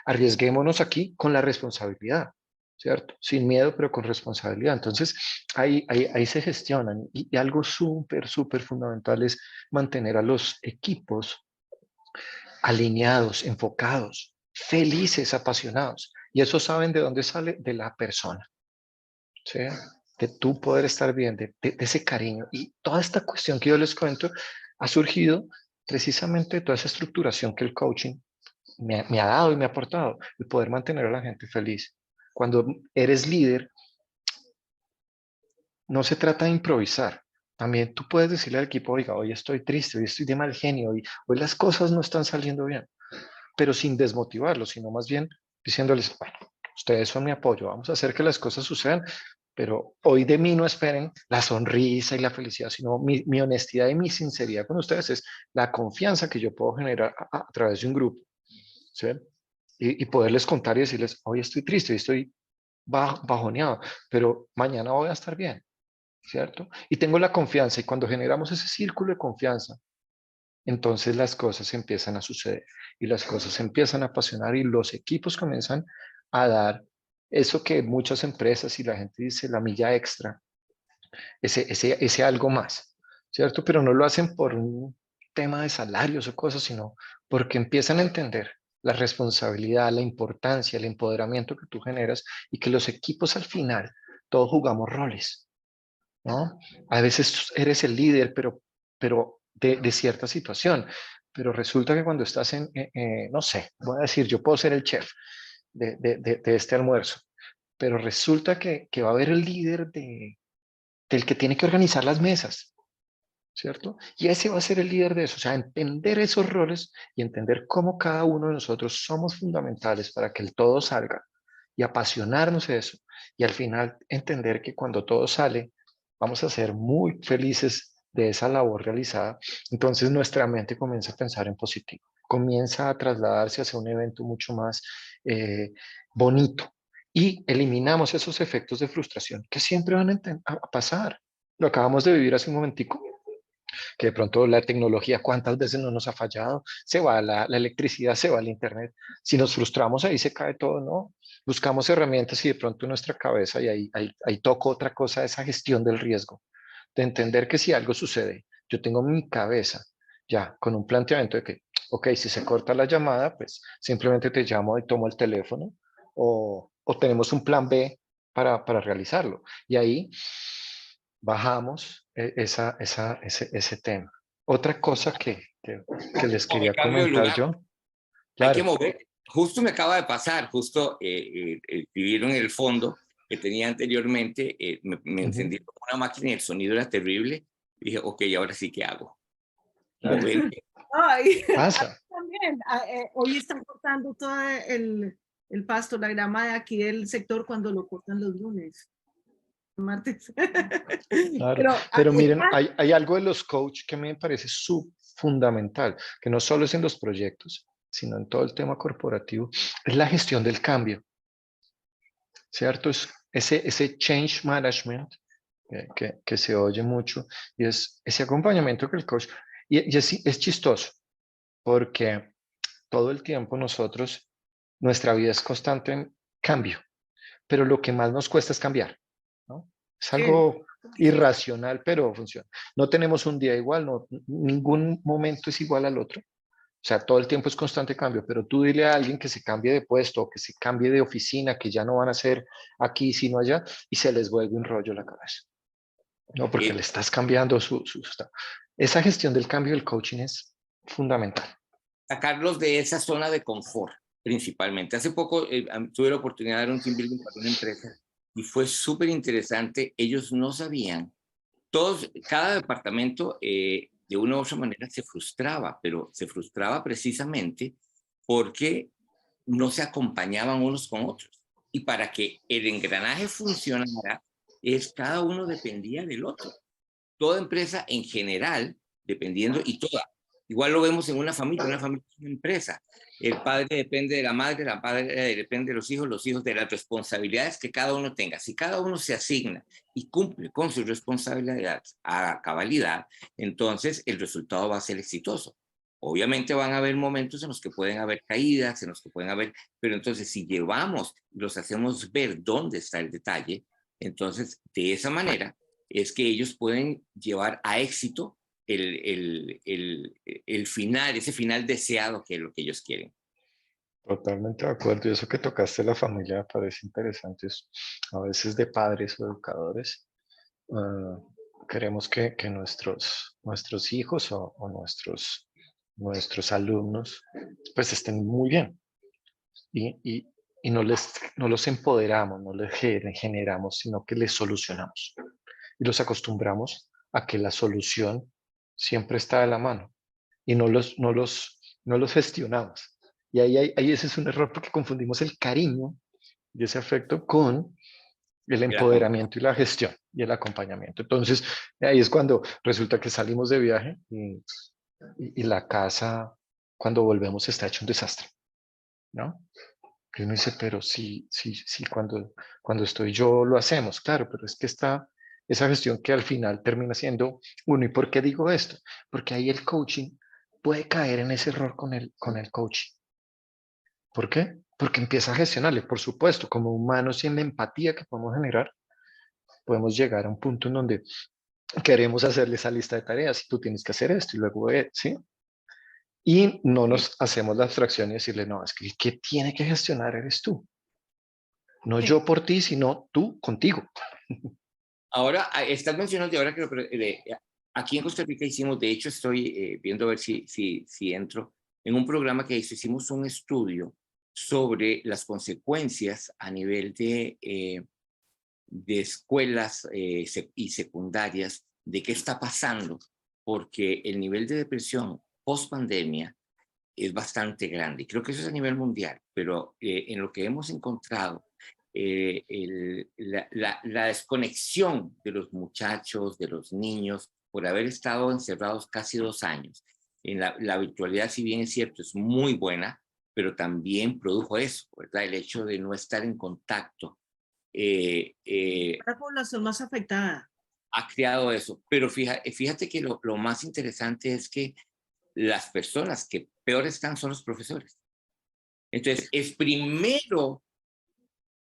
Arriesguémonos aquí con la responsabilidad, ¿cierto? Sin miedo, pero con responsabilidad. Entonces, ahí se gestionan. Y algo súper, súper fundamental es mantener a los equipos alineados, enfocados, felices, apasionados. Y eso saben de dónde sale, de la persona. ¿Sí? De tú poder estar bien, de ese cariño. Y toda esta cuestión que yo les cuento ha surgido precisamente de toda esa estructuración que el coaching me ha dado y me ha aportado, el poder mantener a la gente feliz. Cuando eres líder, no se trata de improvisar. También tú puedes decirle al equipo, oiga, hoy estoy triste, hoy estoy de mal genio, hoy las cosas no están saliendo bien, pero sin desmotivarlos, sino más bien diciéndoles, bueno, ustedes son mi apoyo, vamos a hacer que las cosas sucedan, pero hoy de mí no esperen la sonrisa y la felicidad, sino mi honestidad y mi sinceridad con ustedes es la confianza que yo puedo generar a través de un grupo, ¿sí? Y poderles contar y decirles, hoy estoy triste, hoy estoy bajoneado, pero mañana voy a estar bien, ¿cierto? Y tengo la confianza y cuando generamos ese círculo de confianza, entonces las cosas empiezan a suceder y las cosas empiezan a apasionar y los equipos comienzan a dar eso que muchas empresas y la gente dice la milla extra, ese algo más, ¿cierto? Pero no lo hacen por un tema de salarios o cosas, sino porque empiezan a entender la responsabilidad, la importancia, el empoderamiento que tú generas y que los equipos al final todos jugamos roles, ¿no? A veces eres el líder, pero de cierta situación, pero resulta que cuando estás no sé, voy a decir, yo puedo ser el chef de este almuerzo, pero resulta que va a haber el líder del que tiene que organizar las mesas, ¿cierto? Y ese va a ser el líder de eso, o sea, entender esos roles y entender cómo cada uno de nosotros somos fundamentales para que el todo salga y apasionarnos de eso. Y al final entender que cuando todo sale, vamos a ser muy felices de esa labor realizada. Entonces nuestra mente comienza a pensar en positivo, comienza a trasladarse hacia un evento mucho más bonito y eliminamos esos efectos de frustración que siempre van a pasar. Lo acabamos de vivir hace un momentico, que de pronto la tecnología, ¿cuántas veces no nos ha fallado? Se va la electricidad, se va el internet. Si nos frustramos, ahí se cae todo, ¿no? Buscamos herramientas y de pronto nuestra cabeza, y ahí toco otra cosa, esa gestión del riesgo, de entender que si algo sucede, yo tengo mi cabeza ya con un planteamiento de que, ok, si se corta la llamada, pues simplemente te llamo y tomo el teléfono, o tenemos un plan B para realizarlo. Y ahí bajamos ese tema. Otra cosa que les O me quería cambio de comentar lugar. yo, Hay que claro, mover. Justo me acaba de pasar, justo escribieron el fondo que tenía anteriormente, me ujú, encendí como una máquina y el sonido era terrible. Dije, ok, ahora sí que hago. claro, Mover. Ay, pasa, también. Hoy están cortando todo el pasto, la grama de aquí del sector cuando lo cortan los lunes, martes. claro. Pero Pero miren, hay algo de los coach que me parece fundamental, que no solo es en los proyectos, sino en todo el tema corporativo, es la gestión del cambio, ¿cierto? Es ese change management que se oye mucho y es ese acompañamiento que el coach, y es chistoso porque todo el tiempo nosotros, nuestra vida es constante en cambio, pero lo que más nos cuesta es cambiar, ¿no? Es sí, algo irracional, pero funciona. No tenemos un día igual, no, ningún momento es igual al otro. O sea, todo el tiempo es constante cambio, pero tú dile a alguien que se cambie de puesto, que se cambie de oficina, que ya no van a ser aquí, sino allá, y se les vuelve un rollo la cabeza. No, porque le estás cambiando esa gestión del cambio del coaching es fundamental. Sacarlos de esa zona de confort, principalmente. Hace poco tuve la oportunidad de dar un team building para una empresa y fue súper interesante. Ellos no sabían, cada departamento de una u otra manera se frustraba, pero se frustraba precisamente porque no se acompañaban unos con otros. Y para que el engranaje funcionara, cada uno dependía del otro. Toda empresa en general, dependiendo, y toda, igual lo vemos en una familia es una empresa. El padre depende de la madre depende de los hijos de las responsabilidades que cada uno tenga. Si cada uno se asigna y cumple con sus responsabilidades a cabalidad, entonces el resultado va a ser exitoso. Obviamente van a haber momentos en los que pueden haber caídas, en los que pueden haber, pero entonces si los hacemos ver dónde está el detalle, entonces de esa manera es que ellos pueden llevar a éxito el final, ese final deseado que es lo que ellos quieren. Totalmente de acuerdo. Y eso que tocaste la familia me parece interesante. A veces de padres o educadores, queremos que nuestros hijos o nuestros alumnos pues estén muy bien y no los empoderamos, no les generamos, sino que les solucionamos y los acostumbramos a que la solución siempre está de la mano y no los gestionamos. Y ahí ese es un error porque confundimos el cariño y ese afecto con el empoderamiento y la gestión y el acompañamiento. Entonces, ahí es cuando resulta que salimos de viaje y la casa, cuando volvemos, está hecho un desastre, ¿no? Y uno dice, pero sí, cuando estoy yo lo hacemos, claro, pero es que está esa gestión que al final termina siendo uno. ¿Y por qué digo esto? Porque ahí el coaching puede caer en ese error con el coaching. ¿Por qué? Porque empieza a gestionarle, por supuesto, como humanos y en la empatía que podemos generar, podemos llegar a un punto en donde queremos hacerle esa lista de tareas y tú tienes que hacer esto y luego, ¿sí? Y no nos hacemos la abstracción y decirle, no, es que el que tiene que gestionar eres tú. No Sí. yo por ti, sino tú contigo. Ahora, estás mencionando, ahora que aquí en Costa Rica hicimos, de hecho estoy viendo a ver si entro, en un programa que hicimos un estudio sobre las consecuencias a nivel de escuelas y secundarias, de qué está pasando, porque el nivel de depresión post pandemia es bastante grande. Creo que eso es a nivel mundial, pero en lo que hemos encontrado, la desconexión de los muchachos, de los niños, por haber estado encerrados casi 2 años. La virtualidad, si bien es cierto, es muy buena, pero también produjo eso, ¿verdad? El hecho de no estar en contacto. La población más afectada. Ha creado eso. Pero fíjate que lo más interesante es que las personas que peor están son los profesores. Entonces, es primero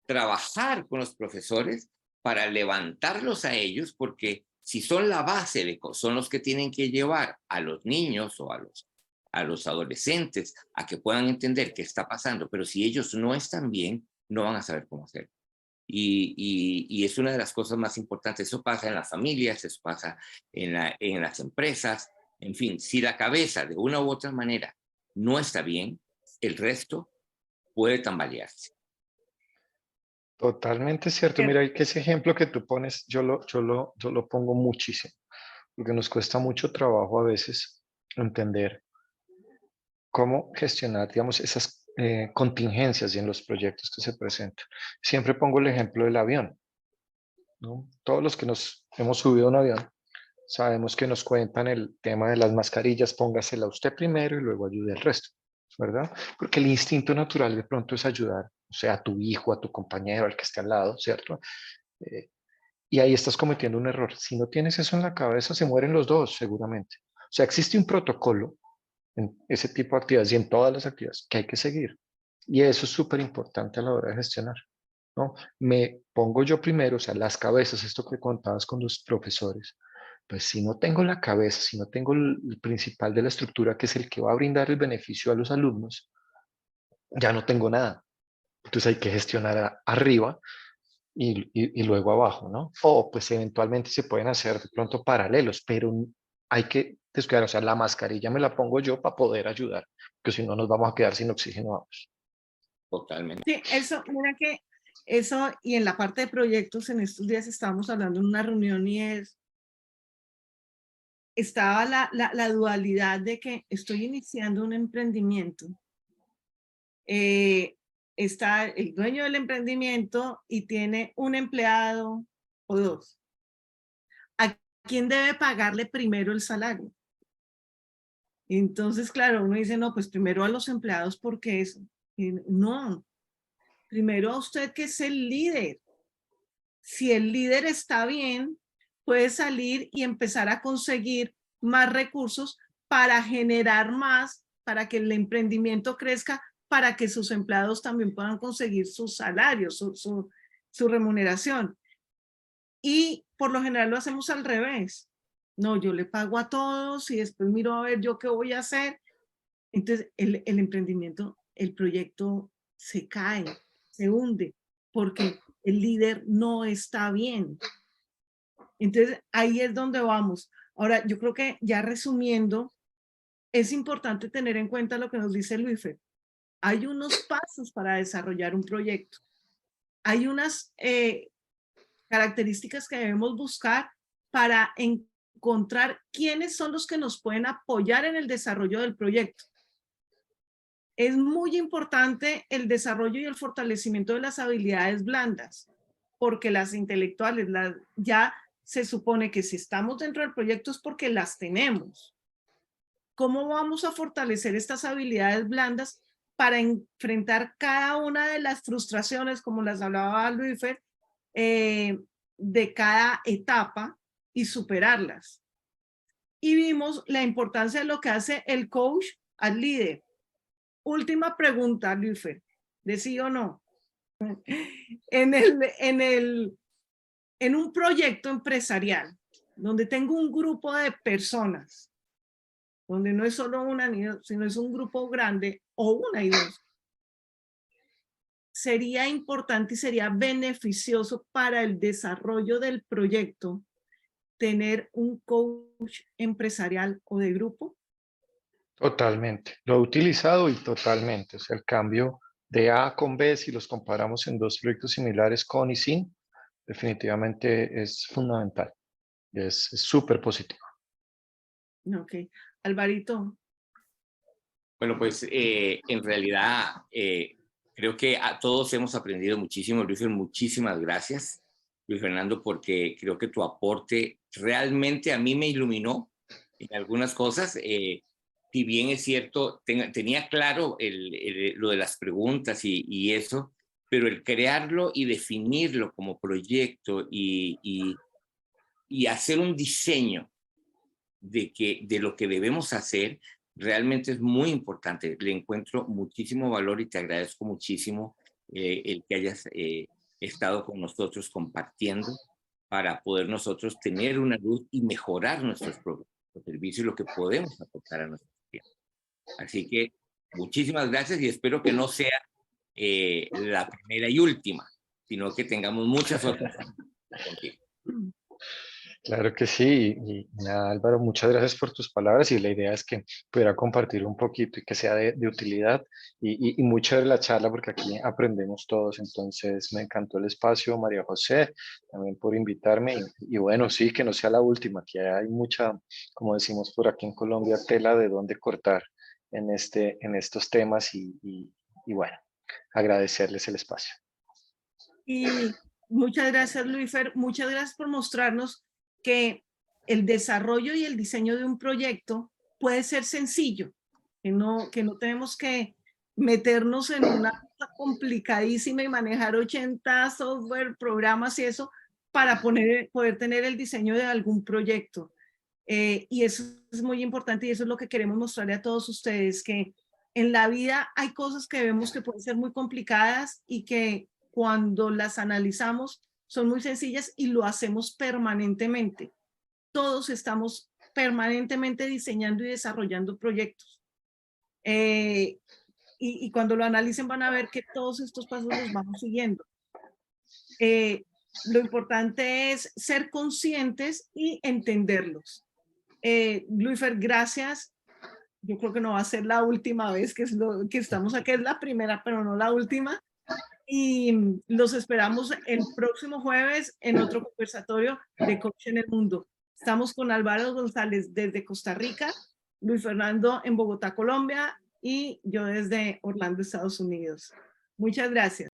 trabajar con los profesores para levantarlos a ellos, porque si son la base, son los que tienen que llevar a los niños o a los adolescentes a que puedan entender qué está pasando, pero si ellos no están bien, no van a saber cómo hacerlo. Y es una de las cosas más importantes. Eso pasa en las familias, eso pasa en las empresas. En fin, si la cabeza de una u otra manera no está bien, el resto puede tambalearse. Totalmente cierto. Mira, que ese ejemplo que tú pones, yo lo pongo muchísimo, porque nos cuesta mucho trabajo a veces entender cómo gestionar, digamos, esas contingencias y en los proyectos que se presentan. Siempre pongo el ejemplo del avión, ¿no? Todos los que nos hemos subido a un avión sabemos que nos cuentan el tema de las mascarillas, póngasela usted primero y luego ayude al resto, ¿verdad? Porque el instinto natural de pronto es ayudar, o sea, a tu hijo, a tu compañero, al que esté al lado, ¿cierto? Eh, y ahí estás cometiendo un error. Si no tienes eso en la cabeza, se mueren los dos, seguramente. O sea, existe un protocolo en ese tipo de actividades y en todas las actividades que hay que seguir. Y eso es súper importante a la hora de gestionar, ¿no? Me pongo yo primero, o sea, las cabezas, esto que contabas con los profesores, pues si no tengo la cabeza, si no tengo el principal de la estructura, que es el que va a brindar el beneficio a los alumnos, ya no tengo nada. Entonces hay que gestionar arriba y luego abajo, ¿no? O pues eventualmente se pueden hacer de pronto paralelos, pero hay que descuidar, o sea, la mascarilla me la pongo yo para poder ayudar, porque si no nos vamos a quedar sin oxígeno vamos. Totalmente. Sí, eso, mira que eso, y en la parte de proyectos, en estos días estábamos hablando en una reunión y estaba la dualidad de que estoy iniciando un emprendimiento está el dueño del emprendimiento y tiene un empleado o dos. ¿A quién debe pagarle primero el salario? Entonces, claro, uno dice, no, pues primero a los empleados porque eso. No, primero a usted que es el líder. Si el líder está bien, puede salir y empezar a conseguir más recursos para generar más, para que el emprendimiento crezca, para que sus empleados también puedan conseguir sus salarios, su remuneración. Y por lo general lo hacemos al revés. No, yo le pago a todos y después miro a ver yo qué voy a hacer. Entonces el emprendimiento, el proyecto se cae, se hunde, porque el líder no está bien. Entonces ahí es donde vamos. Ahora, yo creo que ya resumiendo, es importante tener en cuenta lo que nos dice Luífer. Hay unos pasos para desarrollar un proyecto. Hay unas características que debemos buscar para encontrar quiénes son los que nos pueden apoyar en el desarrollo del proyecto. Es muy importante el desarrollo y el fortalecimiento de las habilidades blandas, porque las intelectuales ya se supone que si estamos dentro del proyecto es porque las tenemos. ¿Cómo vamos a fortalecer estas habilidades blandas para enfrentar cada una de las frustraciones, como las hablaba Luífer, de cada etapa y superarlas? Y vimos la importancia de lo que hace el coach al líder. Última pregunta, Luífer, ¿de sí o no? En un proyecto empresarial, donde tengo un grupo de personas, donde no es solo una, sino es un grupo grande o una y dos, sería importante y sería beneficioso para el desarrollo del proyecto tener un coach empresarial o de grupo. Totalmente. Lo he utilizado y totalmente. O sea, el cambio de A con B, si los comparamos en dos proyectos similares con y sin, definitivamente es fundamental. Es súper positivo. Ok. Alvarito. Bueno, pues en realidad creo que a todos hemos aprendido muchísimo. Luis, muchísimas gracias, Luis Fernando, porque creo que tu aporte realmente a mí me iluminó en algunas cosas. Si bien es cierto, tenía claro lo de las preguntas y eso, pero el crearlo y definirlo como proyecto y hacer un diseño de lo que debemos hacer realmente es muy importante. Le encuentro muchísimo valor y te agradezco muchísimo el que hayas estado con nosotros compartiendo para poder nosotros tener una luz y mejorar nuestros servicios y lo que podemos aportar a nuestros clientes. Así que muchísimas gracias y espero que no sea la primera y última, sino que tengamos muchas otras contigo. Claro que sí, y nada, Álvaro, muchas gracias por tus palabras y la idea es que pudiera compartir un poquito y que sea de utilidad y mucha de la charla porque aquí aprendemos todos, entonces me encantó el espacio, María José, también por invitarme y bueno, sí, que no sea la última, que hay mucha, como decimos por aquí en Colombia, tela de dónde cortar en estos temas y bueno, agradecerles el espacio. Y muchas gracias, Luífer. Muchas gracias por mostrarnos que el desarrollo y el diseño de un proyecto puede ser sencillo, que no tenemos que meternos en una cosa complicadísima y manejar 80 software, programas y eso para poder tener el diseño de algún proyecto. Y eso es muy importante y eso es lo que queremos mostrarle a todos ustedes, que en la vida hay cosas que vemos que pueden ser muy complicadas y que cuando las analizamos son muy sencillas y lo hacemos permanentemente. Todos estamos permanentemente diseñando y desarrollando proyectos. Y cuando lo analicen van a ver que todos estos pasos los vamos siguiendo. Lo importante es ser conscientes y entenderlos. Luífer, gracias. Yo creo que no va a ser la última vez que estamos aquí, es la primera, pero no la última. Y los esperamos el próximo jueves en otro conversatorio de Coach en el Mundo. Estamos con Álvaro González desde Costa Rica, Luis Fernando en Bogotá, Colombia, y yo desde Orlando, Estados Unidos. Muchas gracias.